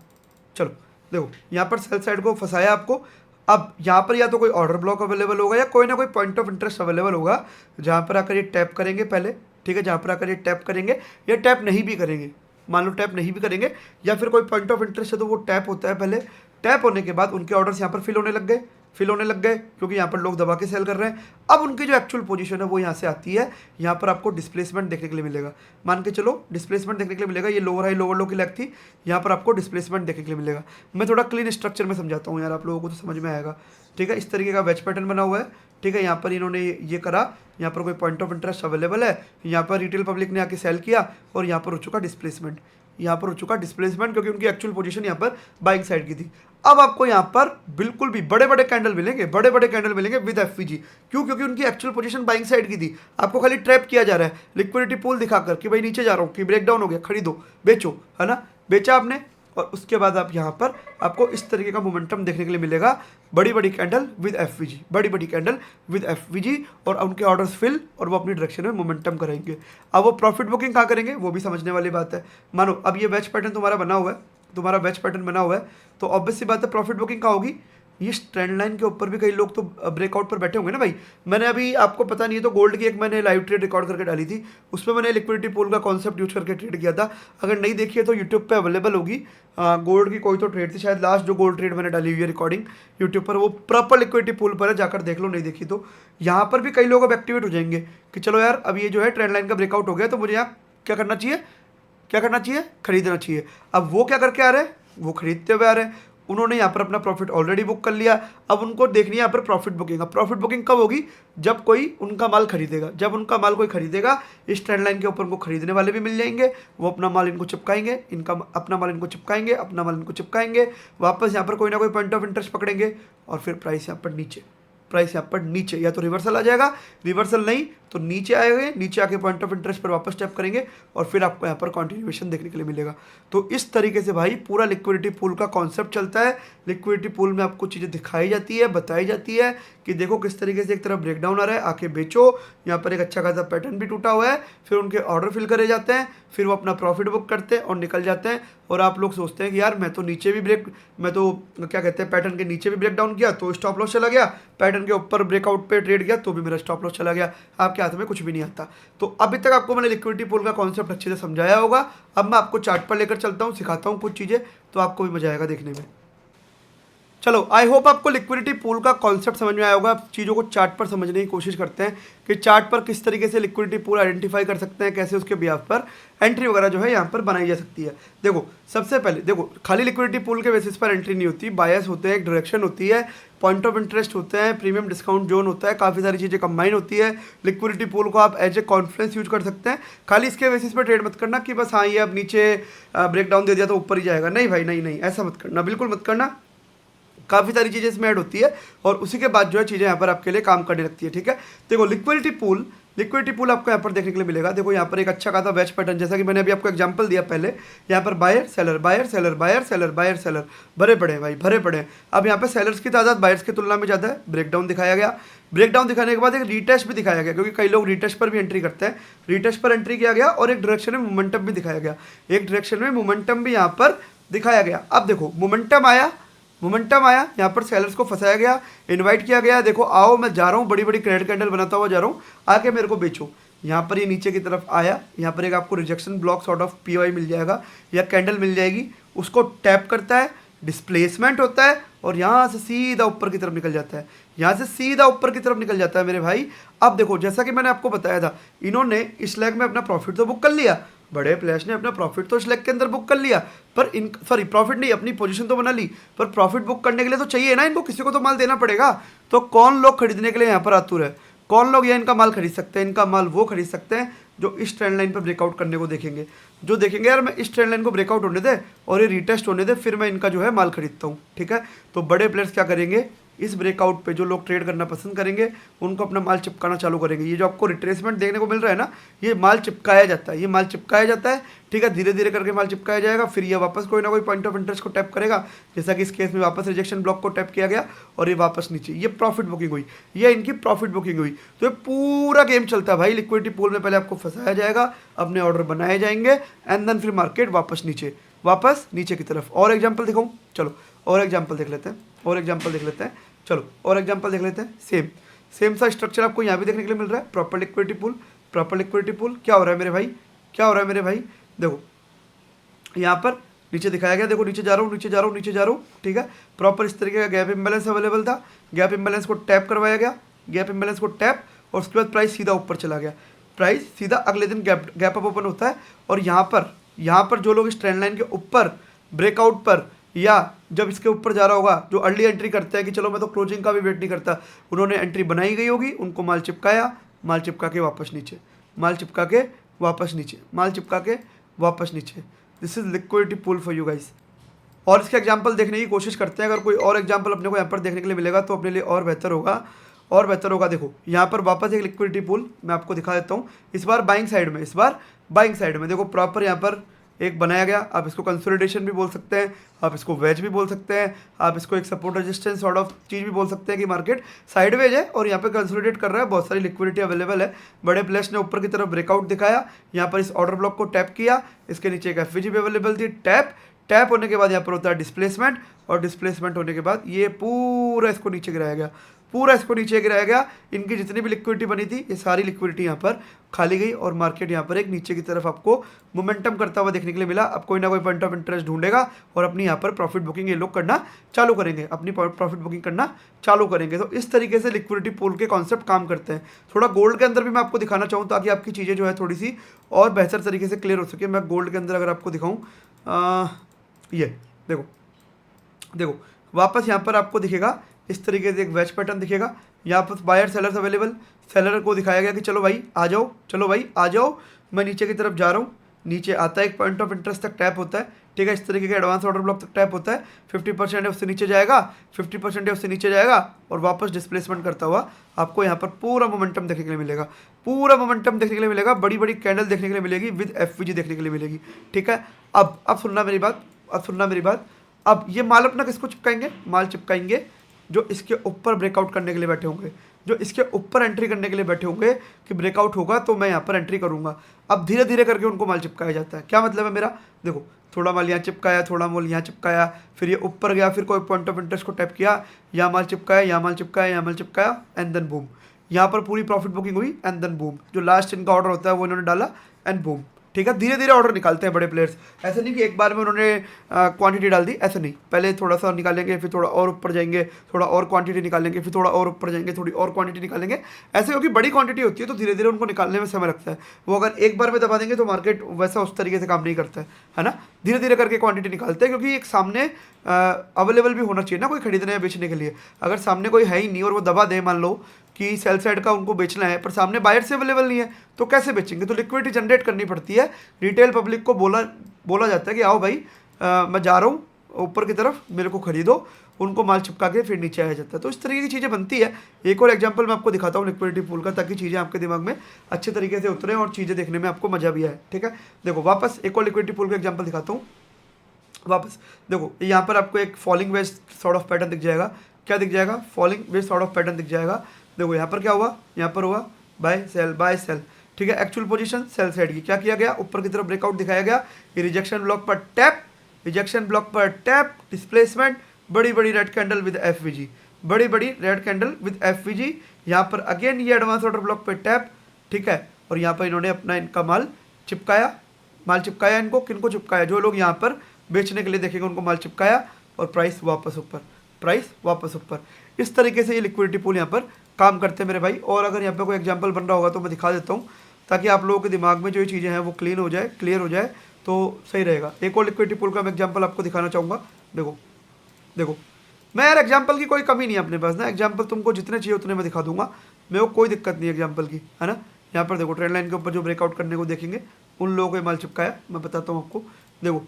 चलो देखो, यहाँ पर सेल साइड को फंसाया आपको। अब यहाँ पर या तो कोई ऑर्डर ब्लॉक अवेलेबल होगा या कोई ना कोई पॉइंट ऑफ इंटरेस्ट अवेलेबल होगा, जहाँ पर आकर ये टैप करेंगे पहले, ठीक है, जहाँ पर आकर ये टैप करेंगे या टैप नहीं भी करेंगे, मान लो टैप नहीं भी करेंगे, या फिर कोई पॉइंट ऑफ इंटरेस्ट है तो वो टैप होता है पहले। टैप होने के बाद उनके ऑर्डर्स यहाँ पर फिल होने लग गए क्योंकि यहाँ पर लोग दबा के सेल कर रहे हैं। अब उनकी जो एक्चुअल पोजीशन है वो यहाँ से आती है, यहाँ पर आपको डिस्प्लेसमेंट देखने के लिए मिलेगा। मान के चलो डिस्प्लेसमेंट देखने के लिए मिलेगा, ये लोअर हाई लोअर लो की लेग थी, यहाँ पर आपको डिस्प्लेसमेंट देखने के लिए मिलेगा। मैं थोड़ा क्लीन स्ट्रक्चर में समझाता हूँ यार, आप लोगों को तो समझ में आएगा, ठीक है। इस तरीके का वेज पैटर्न बना हुआ है, ठीक है। यहाँ पर इन्होंने ये करा, यहाँ पर कोई पॉइंट ऑफ इंटरेस्ट अवेलेबल है, यहाँ पर रिटेल पब्लिक ने आके सेल किया और यहाँ पर हो चुका डिस्प्लेसमेंट, क्योंकि उनकी एक्चुअल पोजीशन यहाँ पर बाइंग साइड की थी। अब आपको यहाँ पर बिल्कुल भी बड़े बड़े कैंडल मिलेंगे विद एफवीजी। क्यों? क्योंकि उनकी एक्चुअल पोजीशन बाइंग साइड की थी। आपको खाली ट्रैप किया जा रहा है लिक्विडिटी पूल दिखाकर कि भाई नीचे जा रहा हूँ, कि ब्रेक डाउन हो गया, खरीदो बेचो, है ना। बेचा आपने और उसके बाद आप यहाँ पर आपको इस तरीके का मोमेंटम देखने के लिए मिलेगा, बड़ी बड़ी कैंडल विद एफवीजी, बड़ी बड़ी कैंडल विद एफवीजी, और उनके ऑर्डर्स फिल और वो अपनी डायरेक्शन में मोमेंटम करेंगे। अब वो प्रॉफिट बुकिंग कहाँ करेंगे वो भी समझने वाली बात है। मानो अब ये बैच पैटर्न तुम्हारा बना हुआ है, तुम्हारा बैच पैटर्न बना हुआ है, तो ऑब्वियस सी बात है प्रॉफिट बुकिंग कहाँ होगी, ये ट्रेंड लाइन के ऊपर भी कई लोग तो ब्रेकआउट पर बैठे होंगे ना भाई। मैंने अभी आपको पता नहीं है तो गोल्ड की एक मैंने लाइव ट्रेड रिकॉर्ड करके डाली थी, उसमें मैंने लिक्विडिटी पूल का कॉन्सेप्ट यूज करके ट्रेड किया था। अगर नहीं देखी है तो यूट्यूब पे अवेलेबल होगी। गोल्ड की कोई तो ट्रेड थी शायद, लास्ट जो गोल्ड ट्रेड मैंने डाली हुई है रिकॉर्डिंग यूट्यूब पर, वो प्रॉपर लिक्विडिटी पूल पर है, जाकर देख लो नहीं देखी तो। यहाँ पर भी कई लोग अब एक्टिवेट हो जाएंगे कि चलो यार अब ये जो है ट्रेंड लाइन का ब्रेकआउट हो गया तो मुझे यहाँ क्या करना चाहिए, क्या करना चाहिए, खरीदना चाहिए। अब वो क्या करके आ रहे हैं, वो खरीदते हुए आ रहे हैं, उन्होंने यहाँ पर अपना प्रॉफिट ऑलरेडी बुक कर लिया। अब उनको देखनी है यहाँ पर प्रॉफिट बुकिंग। अब प्रॉफिट बुकिंग कब होगी, जब कोई उनका माल खरीदेगा, जब उनका माल कोई खरीदेगा, इस ट्रेंड लाइन के ऊपर उनको खरीदने वाले भी मिल जाएंगे, वो अपना माल इनको चिपकाएंगे, इनका अपना माल इनको चिपकाएंगे, अपना माल इनको चिपकाएंगे, वापस यहाँ पर कोई ना कोई पॉइंट ऑफ इंटरेस्ट पकड़ेंगे और फिर प्राइस यहाँ पर नीचे, प्राइस यहाँ पर नीचे, या तो रिवर्सल आ जाएगा, रिवर्सल नहीं तो नीचे आएंगे, नीचे आके पॉइंट ऑफ इंटरेस्ट पर वापस टैप करेंगे और फिर आपको यहाँ पर कंटिन्यूएशन देखने के लिए मिलेगा। तो इस तरीके से भाई पूरा लिक्विडिटी पूल का कॉन्सेप्ट चलता है। लिक्विडिटी पूल में आपको चीज़ें दिखाई जाती है, बताई जाती है कि देखो किस तरीके से एक तरफ ब्रेकडाउन आ रहा है, आके बेचो, यहाँ पर एक अच्छा खासा पैटर्न भी टूटा हुआ है, फिर उनके ऑर्डर फिल करे जाते हैं, फिर वो अपना प्रॉफिट बुक करते हैं और निकल जाते हैं। और आप लोग सोचते हैं कि यार मैं तो नीचे भी मैं तो क्या कहते हैं पैटर्न के नीचे भी ब्रेकडाउन किया तो स्टॉप लॉस चला गया, पैटर्न के ऊपर ब्रेकआउट पे ट्रेड किया तो भी मेरा स्टॉप लॉस चला गया। आपके हाथ में कुछ भी नहीं आता। तो अभी तक आपको मैंने लिक्विडिटी पूल का कॉन्सेप्ट अच्छे से समझाया होगा। अब मैं आपको चार्ट पर लेकर चलता हूँ, सिखाता हूँ कुछ चीज़ें, तो आपको भी मजा आएगा देखने में। चलो आई होप आपको लिक्विडिटी पूल का कॉन्सेप्ट समझ में आया होगा। चीज़ों को चार्ट पर समझने की कोशिश करते हैं कि चार्ट पर किस तरीके से लिक्विडिटी पूल आइडेंटिफाई कर सकते हैं, कैसे उसके बिहाफ पर एंट्री वगैरह जो है यहाँ पर बनाई जा सकती है। देखो सबसे पहले देखो खाली लिक्विडिटी पूल के बेसिस पर एंट्री नहीं होती, बायस होते हैं, एक डायरेक्शन होती है, पॉइंट ऑफ इंटरेस्ट होते हैं, प्रीमियम डिस्काउंट जोन होता है, काफ़ी सारी चीज़ें कंबाइन होती है। लिक्विडिटी पूल को आप एज ए कॉन्फ्रेंस यूज कर सकते हैं। खाली इसके बेसिस पर ट्रेड मत करना कि बस हाँ ये अब नीचे ब्रेकडाउन दे दिया तो ऊपर ही जाएगा, नहीं भाई नहीं नहीं, ऐसा मत करना, बिल्कुल मत करना। काफ़ी सारी चीज़ें इसमें ऐड होती है और उसी के बाद जो है चीज़ें यहाँ पर आपके लिए काम करने लगती है। ठीक है, देखो लिक्विडिटी पूल आपको यहाँ पर देखने के लिए मिलेगा। देखो यहाँ पर एक अच्छा खासा वेज पैटर्न, जैसा कि मैंने अभी आपको एग्जांपल दिया पहले, यहाँ पर buyer seller buyer seller buyer seller buyer seller भरे पड़े हैं भाई, भरे पड़े हैं। अब यहाँ पर सेलर्स की तादाद बायर्स की तुलना में ज़्यादा है, ब्रेकडाउन दिखाया गया। ब्रेकडाउन दिखाने के बाद एक रीटेस्ट भी दिखाया गया, क्योंकि कई लोग रीटेस्ट पर भी एंट्री करते हैं, रीटेस्ट पर एंट्री किया गया और एक डायरेक्शन में मोमेंटम भी दिखाया गया, एक डायरेक्शन में मोमेंटम भी यहाँ पर दिखाया गया। अब देखो मोमेंटम आया यहाँ पर सेलर्स को फंसाया गया, इनवाइट किया गया, देखो आओ मैं जा रहा हूँ, बड़ी बड़ी क्रेडिट कैंडल बनाता हुआ जा रहा हूँ, आके मेरे को बेचो। यहाँ पर ये नीचे की तरफ आया, यहाँ पर एक आपको rejection block sort of POI मिल जाएगा या कैंडल मिल जाएगी, उसको टैप करता है, डिस्प्लेसमेंट होता है और यहाँ से सीधा ऊपर की तरफ निकल जाता है, यहाँ से सीधा ऊपर की तरफ निकल जाता है मेरे भाई। अब देखो जैसा कि मैंने आपको बताया था, इन्होंने इस लेग में अपना प्रॉफिट तो बुक कर लिया, बड़े प्लेयर्स ने अपना प्रॉफिट तो इस लेग के अंदर बुक कर लिया, पर प्रॉफिट नहीं, अपनी पोजीशन तो बना ली, पर प्रॉफिट बुक करने के लिए तो चाहिए ना इनको, किसी को तो माल देना पड़ेगा। तो कौन लोग खरीदने के लिए यहाँ पर आतुर है, कौन लोग ये इनका माल खरीद सकते हैं, इनका माल वो खरीद सकते हैं जो इस ट्रेंड लाइन पर ब्रेकआउट करने को देखेंगे, जो देखेंगे यार मैं इस ट्रेंड लाइन को ब्रेकआउट होने दे और ये रिटेस्ट होने दे, फिर मैं इनका जो है माल खरीदता हूँ। ठीक है, तो बड़े प्लेयर्स क्या करेंगे, इस ब्रेकआउट पे जो लोग ट्रेड करना पसंद करेंगे उनको अपना माल चिपकाना चालू करेंगे। ये जो आपको रिट्रेसमेंट देखने को मिल रहा है ना, ये माल चिपकाया जाता है, ये माल चिपकाया जाता है। ठीक है, धीरे धीरे करके माल चिपकाया जाएगा, फिर ये वापस कोई ना कोई पॉइंट ऑफ इंटरेस्ट को टैप करेगा, जैसा कि इस केस में वापस रिजेक्शन ब्लॉक को टैप किया गया और ये वापस नीचे, ये प्रॉफिट बुकिंग हुई, ये इनकी प्रॉफिट बुकिंग हुई। तो ये पूरा गेम चलता है भाई लिक्विडिटी पूल में। पहले आपको फंसाया जाएगा, अपने ऑर्डर बनाए जाएंगे एंड देन फिर मार्केट वापस नीचे की तरफ। और एग्जाम्पल दिखाऊँ, चलो और एग्जाम्पल देख लेते हैं, चलो और एग्जांपल देख लेते हैं। सेम सा स्ट्रक्चर आपको यहाँ भी देखने के लिए मिल रहा है, प्रॉपर लिक्विडिटी पूल। क्या हो रहा है मेरे भाई, देखो यहाँ पर नीचे दिखाया गया, देखो नीचे जा रहा हूँ। ठीक है, प्रॉपर इस तरीके का गैप इम्बैलेंस अवेलेबल था, गैप इम्बैलेंस को टैप करवाया गया, और उसके बाद प्राइस सीधा ऊपर चला गया, प्राइस सीधा अगले दिन गैप अप ओपन होता है। और यहाँ पर जो लोग इस ट्रेंड लाइन के ऊपर ब्रेकआउट पर या जब इसके ऊपर जा रहा होगा, जो अर्ली एंट्री करते हैं कि चलो मैं तो क्लोजिंग का भी वेट नहीं करता, उन्होंने एंट्री बनाई गई होगी, उनको माल चिपका के वापस नीचे, this is liquidity pool for you guys. और इसके एग्जांपल देखने की कोशिश करते हैं, अगर कोई और एग्जांपल अपने को यहाँ पर देखने के लिए मिलेगा तो अपने लिए और बेहतर होगा। देखो यहाँ पर वापस एक लिक्विडिटी पूल मैं आपको दिखा देता हूँ, इस बार बाइंग साइड में, देखो प्रॉपर यहाँ पर एक बनाया गया, आप इसको कंसोलिडेशन भी बोल सकते हैं, आप इसको वेज भी बोल सकते हैं, आप इसको एक सपोर्ट रेजिस्टेंस सॉर्ट ऑफ चीज़ भी बोल सकते हैं कि मार्केट साइडवेज है और यहाँ पे कंसोलिडेट कर रहा है, बहुत सारी लिक्विडिटी अवेलेबल है। बड़े प्लेयर्स ने ऊपर की तरफ ब्रेकआउट दिखाया, यहाँ पर इस ऑर्डर ब्लॉक को टैप किया, इसके नीचे एक एफवीजी भी अवेलेबल थी, टैप होने के बाद यहाँ पर होता है डिस्प्लेसमेंट, और डिस्प्लेसमेंट होने के बाद ये पूरा इसको नीचे गिराया गया, पूरा इसको नीचे गिराया गया। इनकी जितनी भी लिक्विडिटी बनी थी ये सारी लिक्विडिटी यहाँ पर खाली गई और मार्केट यहाँ पर एक नीचे की तरफ आपको मोमेंटम करता हुआ देखने के लिए मिला। अब कोई ना कोई पॉइंट ऑफ इंटरेस्ट ढूंढेगा और अपनी यहाँ पर प्रॉफिट बुकिंग ये लोग करना चालू करेंगे, अपनी प्रॉफिट बुकिंग करना चालू करेंगे। तो इस तरीके से लिक्विडिटी पूल के कॉन्सेप्ट काम करते हैं। थोड़ा गोल्ड के अंदर भी मैं आपको दिखाना चाहूँ ताकि आपकी चीज़ें जो है थोड़ी सी और बेहतर तरीके से क्लियर हो सके। मैं गोल्ड के अंदर अगर आपको दिखाऊँ, ये देखो देखो वापस यहाँ पर आपको दिखेगा इस तरीके से एक वेज पैटर्न दिखेगा। यहाँ पर बायर सेलर्स अवेलेबल, सेलर को दिखाया गया कि चलो भाई आ जाओ, चलो भाई आ जाओ, मैं नीचे की तरफ जा रहा हूँ। नीचे आता है, एक पॉइंट ऑफ इंटरेस्ट तक टैप होता है, ठीक है, इस तरीके के एडवांस ऑर्डर ब्लॉक तक टैप होता है। 50% है उससे नीचे जाएगा, 50% है उससे नीचे जाएगा और वापस डिस्प्लेसमेंट करता हुआ आपको यहाँ पर पूरा मोमेंटम देखने के लिए मिलेगा, पूरा मोमेंटम देखने के लिए मिलेगा, बड़ी बड़ी कैंडल देखने के लिए मिलेगी, विद एफवीजी देखने के लिए मिलेगी, ठीक है। अब सुनना मेरी बात, अब सुनना मेरी बात। अब ये माल अपना किसको चिपकाएंगे, माल चिपकाएंगे जो इसके ऊपर ब्रेकआउट करने के लिए बैठे होंगे, जो इसके ऊपर एंट्री करने के लिए बैठे होंगे कि ब्रेकआउट होगा तो मैं यहाँ पर एंट्री करूँगा। अब धीरे धीरे करके उनको माल चिपकाया जाता है। क्या मतलब है मेरा, देखो थोड़ा माल यहाँ चिपकाया, थोड़ा माल यहाँ चिपकाया, फिर ये ऊपर गया, फिर कोई पॉइंट ऑफ इंटरेस्ट को टैप किया, यहाँ माल चिपकाया, यहाँ माल चिपकाया, यहाँ माल चिपकाया, एंड देन बूम, यहाँ पर पूरी प्रॉफिट बुकिंग हुई, एंड देन बूम, जो लास्ट इनका ऑर्डर होता है वो इन्होंने डाला, एंड बूम, ठीक है। धीरे धीरे ऑर्डर निकालते हैं बड़े प्लेयर्स, ऐसा नहीं कि एक बार में उन्होंने क्वांटिटी डाल दी, ऐसा नहीं, पहले थोड़ा सा निकालेंगे, फिर थोड़ा और ऊपर जाएंगे, थोड़ा और क्वांटिटी निकालेंगे, फिर थोड़ा और ऊपर जाएंगे, थोड़ी और क्वांटिटी निकालेंगे, ऐसे क्योंकि बड़ी क्वांटिटी होती है तो धीरे धीरे उनको निकालने में समय लगता है। वो अगर एक बार में दबा देंगे तो मार्केट वैसा उस तरीके से काम नहीं करता है ना। धीरे धीरे करके क्वांटिटी निकालते हैं क्योंकि एक सामने अवेलेबल भी होना चाहिए ना कोई खरीदने या बेचने के लिए। अगर सामने कोई है ही नहीं और वो दबा दे, मान लो कि सेल साइड का उनको बेचना है पर सामने बायर से अवेलेबल नहीं है, तो कैसे बेचेंगे। तो लिक्विडिटी जनरेट करनी पड़ती है। रिटेल पब्लिक को बोला जाता है कि आओ भाई मैं जा रहा हूँ ऊपर की तरफ, मेरे को खरीदो, उनको माल चिपका के फिर नीचे आया जाता है। तो इस तरीके की चीज़ें बनती है। एक और एग्जांपल मैं आपको दिखाता हूँ लिक्विडिटी पूल का, ताकि चीज़ें आपके दिमाग में अच्छे तरीके से उतरें और चीज़ें देखने में आपको मजा भी आए, ठीक है। देखो वापस एक और लिक्विडिटी पूल का एग्जाम्पल दिखाता हूँ। वापस देखो यहाँ पर आपको एक falling veg sort of pattern दिख जाएगा। क्या दिख जाएगा, falling veg sort of pattern दिख जाएगा। देखो यहाँ पर क्या हुआ, यहाँ पर हुआ बाय सेल, ठीक है। एक्चुअल पोजीशन सेल साइड की, क्या किया गया, ऊपर की तरफ ब्रेकआउट दिखाया गया, ये रिजेक्शन ब्लॉक पर टैप, रिजेक्शन ब्लॉक पर टैप, डिस्प्लेसमेंट, बड़ी बड़ी रेड कैंडल विद एफवीजी, बड़ी बड़ी रेड कैंडल विद एफवीजी। यहाँ पर अगेन ये एडवांस ऑर्डर ब्लॉक पर टैप, ठीक है। और यहाँ पर इन्होंने अपना इनका माल चिपकाया, इनको किनको चिपकाया, जो लोग यहाँ पर बेचने के लिए देखेंगे उनको माल चिपकाया और प्राइस वापस ऊपर, प्राइस वापस ऊपर। इस तरीके से ये लिक्विडिटी पूल यहाँ पर काम करते हैं मेरे भाई। और अगर यहाँ पे कोई एग्जांपल बन रहा होगा तो मैं दिखा देता हूँ ताकि आप लोगों के दिमाग में जो ये चीज़ें हैं वो क्लियर हो जाए तो सही रहेगा। एक और लिक्विडिटी पूल का मैं एग्जांपल आपको दिखाना चाहूँगा। देखो मैं यार एग्जांपल की कोई कमी नहीं है अपने पास ना, एग्जांपल तुमको जितने चाहिए उतने मैं दिखा दूंगा, मेरे को कोई दिक्कत नहीं है एग्जांपल की, है ना। यहाँ पर देखो ट्रेंड लाइन के ऊपर जो ब्रेकआउट करने को देखेंगे उन लोगों को माल चिपकाया, मैं बताता हूँ आपको। देखो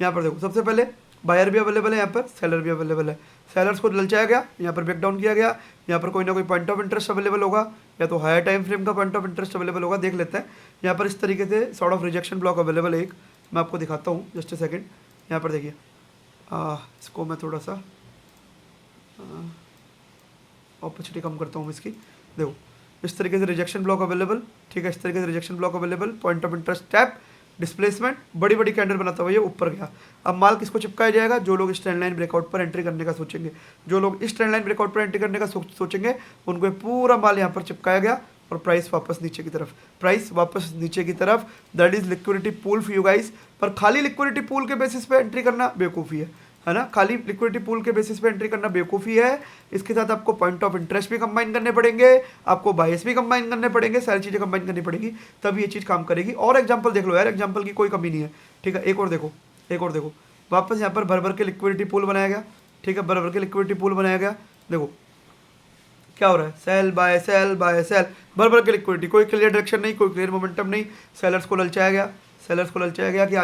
यहाँ पर देखो, सबसे पहले बायर भी अवेलेबल है, यहाँ पर सेलर भी अवेलेबल है। सेलर्स को ललचाया गया, यहाँ पर ब्रेक डाउन किया गया, यहाँ पर कोई ना कोई पॉइंट ऑफ इंटरेस्ट अवेलेबल होगा या तो हायर टाइम फ्रेम का पॉइंट ऑफ इंटरेस्ट अवेलेबल होगा, देख लेते हैं। यहाँ पर इस तरीके से sort of rejection block available है एक, मैं आपको दिखाता हूँ, जस्ट ए सेकेंड। यहाँ पर देखिए इसको मैं थोड़ा सा ऑपर्चुनिटी कम करता हूँ इसकी। देखो इस तरीके से रिजेक्शन ब्लॉक अवेलेबल, ठीक है, इस तरीके से rejection block available, point of interest tap, displacement, बड़ी बड़ी कैंडल बनाता हुआ ये ऊपर गया। अब माल किसको चिपकाया जाएगा, जो लोग इस ट्रेंड लाइन ब्रेकआउट पर एंट्री करने का सोचेंगे, जो लोग इस ट्रेंड लाइन ब्रेकआउट पर एंट्री करने का सोचेंगे उनको पूरा माल यहाँ पर चिपकाया गया और प्राइस वापस नीचे की तरफ, प्राइस वापस नीचे की तरफ। That is liquidity pool for you guys. पर खाली लिक्विडिटी पूल के बेसिस पे एंट्री करना बेवकूफ़ी है ना, खाली लिक्विडिटी पूल के बेसिस पे एंट्री करना बेवकूफ़ी है। इसके साथ आपको पॉइंट ऑफ इंटरेस्ट भी कंबाइन करने पड़ेंगे, आपको बायस भी कंबाइन करने पड़ेंगे, सारी चीज़ें कंबाइन करनी पड़ेगी, तब ये चीज़ काम करेगी। और एग्जांपल देख लो यार, एग्जांपल की कोई कमी नहीं है, ठीक है। एक और देखो वापस यहाँ पर भर भर के लिक्विडिटी पूल बनाया गया, ठीक है, भर भर के लिक्विडिटी पूल बनाया गया। देखो क्या हो रहा है, sell buy sell buy sell, भर भर के लिक्विडिटी, कोई क्लियर डायरेक्शन नहीं, कोई क्लियर मोमेंटम नहीं। सेलर्स को ललचाया गया कि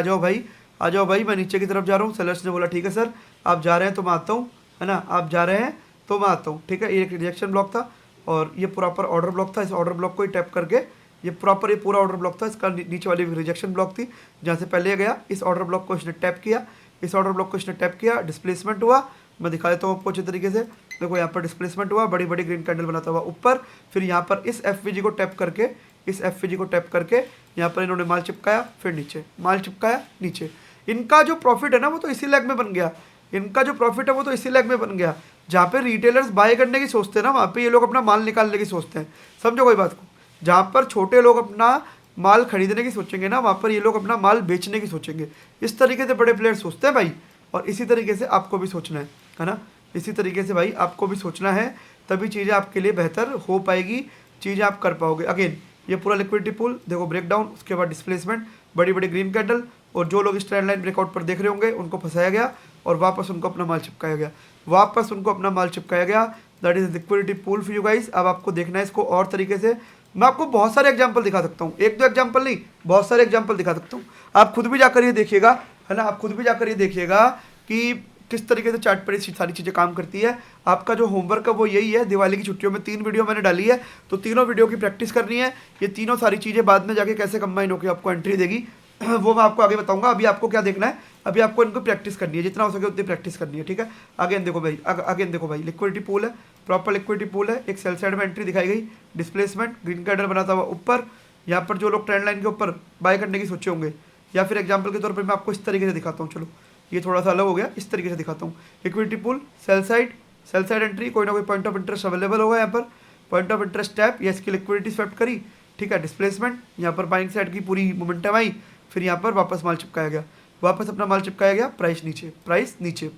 आ जाओ भाई मैं नीचे की तरफ जा रहा हूँ। सेलर्स ने बोला ठीक है सर आप जा रहे हैं तो मैं आता हूँ, है ना, आप जा रहे हैं तो मैं आता हूँ, ठीक है। ये एक रिजेक्शन ब्लॉक था और ये प्रॉपर ऑर्डर ब्लॉक था, इस ऑर्डर ब्लॉक को ही टैप करके ये प्रॉपर ये पूरा ऑर्डर ब्लॉक था, इसका नीचे वाली रिजेक्शन ब्लॉक थी जहाँ से पहले गया। इस ऑर्डर ब्लॉक को इसने टैप किया, इस ऑर्डर ब्लॉक को इसने टैप किया, डिस्प्लेसमेंट हुआ। मैं दिखा देता हूँ आपको अच्छे तरीके से। देखो यहाँ पर डिस्प्लेसमेंट हुआ, बड़ी बड़ी ग्रीन कैंडल बनाता हुआ ऊपर। फिर यहाँ पर इस एफ को टैप करके, इस एफ को टैप करके यहाँ पर इन्होंने माल चिपकाया, फिर नीचे माल चिपकाया नीचे। इनका जो प्रॉफिट है ना वो तो इसी लेग में बन गया, इनका जो प्रॉफिट है वो तो इसी लेग में बन गया। जहाँ पे रिटेलर्स बाय करने की सोचते हैं ना, वहाँ पे ये लोग अपना माल निकालने की सोचते हैं। समझो कोई बात को, जहाँ पर छोटे लोग अपना माल खरीदने की सोचेंगे ना, वहाँ पर ये लोग अपना माल बेचने की सोचेंगे। इस तरीके से बड़े प्लेयर सोचते हैं भाई, और इसी तरीके से आपको भी सोचना है ना, इसी तरीके से भाई आपको भी सोचना है, तभी चीज़ें आपके लिए बेहतर हो पाएगी, चीज़ें आप कर पाओगे। अगेन ये पूरा लिक्विडिटी पूल देखो, ब्रेकडाउन, उसके बाद डिस्प्लेसमेंट, बड़ी बड़ी ग्रीन कैंडल, और जो लोग इस ट्रेंड लाइन ब्रेकआउट पर देख रहे होंगे उनको फंसाया गया और वापस उनको अपना माल चिपकाया गया, वापस उनको अपना माल चिपकाया गया। That is liquidity pool for you guys. अब आपको देखना है इसको और तरीके से। मैं आपको बहुत सारे एग्जांपल दिखा सकता हूँ, एक दो एग्जांपल नहीं, बहुत सारे एग्जांपल दिखा सकता हूँ। आप खुद भी जाकर ये देखिएगा, है ना, आप खुद भी जाकर ये देखिएगा कि किस तरीके से चार्ट पर ये सारी चीज़ें काम करती है। आपका जो होमवर्क है वो यही है, दिवाली की छुट्टियों में 3 वीडियो मैंने डाली है, तो तीनों वीडियो की प्रैक्टिस करनी है। ये तीनों सारी चीज़ें बाद में जाके कैसे कंबाइन होकर आपको एंट्री देगी वो मैं आपको आगे बताऊंगा। अभी आपको क्या देखना है, अभी आपको इनको प्रैक्टिस करनी है, जितना हो सके उतनी प्रैक्टिस करनी है, ठीक है। अगेन देखो भाई, अगेन देखो भाई, लिक्विडिटी पूल है, प्रॉपर लिक्विडिटी पूल है। एक सेल साइड में एंट्री दिखाई गई, डिस्प्लेसमेंट, ग्रीन कैंडल बनाता हुआ ऊपर। यहाँ पर जो लोग ट्रेंड लाइन के ऊपर बाय करने की सोचे होंगे, या फिर एग्जाम्पल के तौर पर मैं आपको इस तरीके से दिखाता हूँ, चलो ये थोड़ा सा अलग हो गया, इस तरीके से दिखाता हूँ। Liquidity pool, sell side entry, कोई ना कोई पॉइंट ऑफ इंटरेस्ट अवेलेबल होगा यहाँ पर, पॉइंट ऑफ इंटरेस्ट टैप या इसकी लिक्विडिटी स्वैप करी, ठीक है। डिस्प्लेसमेंट, यहाँ पर बाइंग साइड की पूरी मोमेंटम आई, फिर यहाँ पर वापस माल चिपकाया गया, वापस अपना माल चिपकाया गया, प्राइस नीचे, प्राइस नीचे।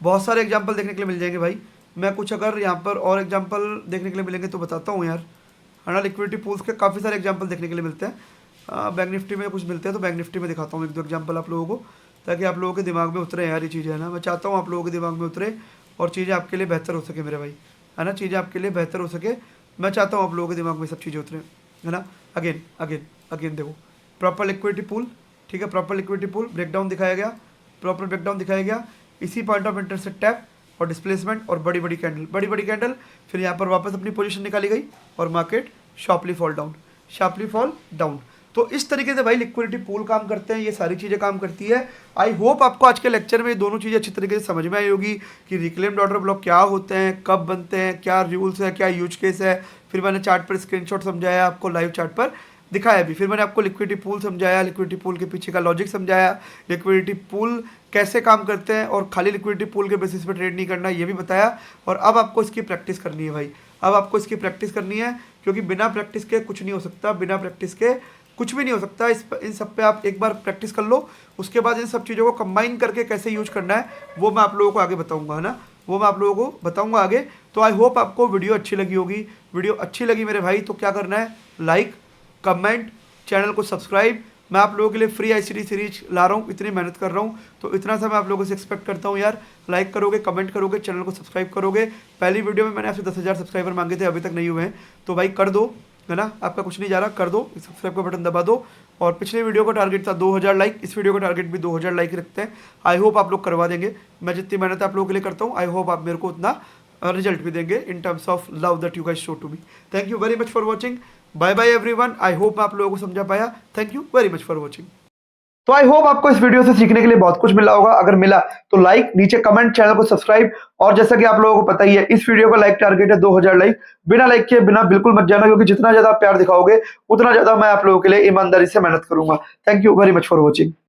बहुत सारे एग्जांपल देखने के लिए मिल जाएंगे भाई। मैं कुछ अगर यहाँ पर और एग्जांपल देखने के लिए मिलेंगे तो बताता हूँ यार, है ना। लिक्विडिटी पूल्स के काफ़ी सारे एग्जांपल देखने के लिए मिलते हैं। बैंक निफ्टी में कुछ मिलते हैं, तो बैंक निफ्टी में दिखाता हूँ एक दो एग्जाम्पल आप लोगों को, ताकि आप लोगों के दिमाग में उतरे यार ये चीज़ें, है ना। मैं चाहता हूँ आप लोगों के दिमाग में उतरे और चीज़ें आपके लिए बेहतर हो सके मेरे भाई, है ना, चीज़ें आपके लिए बेहतर हो सके। मैं चाहता हूँ आप लोगों के दिमाग में सब चीज़ें उतरे, है ना। अगेन अगेन अगेन देखो, प्रॉपर लिक्विडिटी पूल, ठीक है, प्रॉपर लिक्विडिटी पूल, ब्रेकडाउन दिखाया गया, प्रॉपर ब्रेकडाउन दिखाया गया, इसी पॉइंट ऑफ इंटरेस्ट से टैप और डिस्प्लेसमेंट और बड़ी बड़ी कैंडल, बड़ी बड़ी कैंडल। फिर यहाँ पर वापस अपनी पोजीशन निकाली गई और market sharply fall down, sharply fall down. तो इस तरीके से भाई लिक्विडिटी पूल काम करते हैं, ये सारी चीज़ें काम करती है। आई होप आपको आज के लेक्चर में ये दोनों चीज़ें अच्छी तरीके से समझ में आई होगी कि रिक्लेम्ड ऑर्डर ब्लॉक क्या होते हैं, कब बनते हैं, क्या रूल्स है, क्या यूज केस है। फिर मैंने चार्ट पर स्क्रीनशॉट समझाया आपको, लाइव चार्ट पर दिखाया भी। फिर मैंने आपको लिक्विडिटी पूल समझाया, लिक्विडिटी पूल के पीछे का लॉजिक समझाया, लिक्विडिटी पूल कैसे काम करते हैं, और खाली लिक्विडिटी पूल के बेसिस पे ट्रेड नहीं करना ये भी बताया। और अब आपको इसकी प्रैक्टिस करनी है भाई, अब आपको इसकी प्रैक्टिस करनी है, क्योंकि बिना प्रैक्टिस के कुछ नहीं हो सकता, बिना प्रैक्टिस के कुछ भी नहीं हो सकता। इन सब पे आप एक बार प्रैक्टिस कर लो, उसके बाद इन सब चीज़ों को कंबाइन करके कैसे यूज करना है वो मैं आप लोगों को आगे बताऊंगा, है ना, वो मैं आप लोगों को बताऊंगा आगे। तो आई होप आपको वीडियो अच्छी लगी होगी। वीडियो अच्छी लगी मेरे भाई तो क्या करना है, लाइक, कमेंट, चैनल को सब्सक्राइब। मैं आप लोगों के लिए फ्री आईसीटी सीरीज ला रहा हूँ, इतनी मेहनत कर रहा हूँ, तो इतना सा मैं आप लोगों से एक्सपेक्ट करता हूँ यार। लाइक करोगे, कमेंट करोगे, चैनल को सब्सक्राइब करोगे। पहली वीडियो में मैंने आपसे 10,000 सब्सक्राइबर मांगे थे, अभी तक नहीं हुए हैं, तो भाई कर दो, है ना, आपका कुछ नहीं जा रहा, कर दो, सब्सक्राइब का बटन दबा दो। और पिछले वीडियो का टारगेट था 2000 लाइक, इस वीडियो का टारगेट भी 2000 लाइक रखते हैं। आई होप आप लोग करवा देंगे। मैं जितनी मेहनत आप लोगों के लिए करता हूँ, आई होप आप मेरे को उतना रिजल्ट भी देंगे in terms of love that you guys show to me. Thank you very much for watching, bye bye everyone. I hope मैं आप लोगों को समझा पाया। Thank you very much for watching. तो आई होप आपको इस वीडियो से सीखने के लिए बहुत कुछ मिला होगा। अगर मिला तो लाइक, नीचे कमेंट, चैनल को सब्सक्राइब। और जैसा कि आप लोगों को पता ही है, इस वीडियो का लाइक टारगेट है 2000 लाइक। बिना लाइक किए बिना बिल्कुल मत जाना, क्योंकि जितना ज्यादा आप प्यार दिखाओगे उतना ज्यादा मैं आप लोगों के लिए ईमानदारी से मेहनत करूंगा। Thank you very much for watching.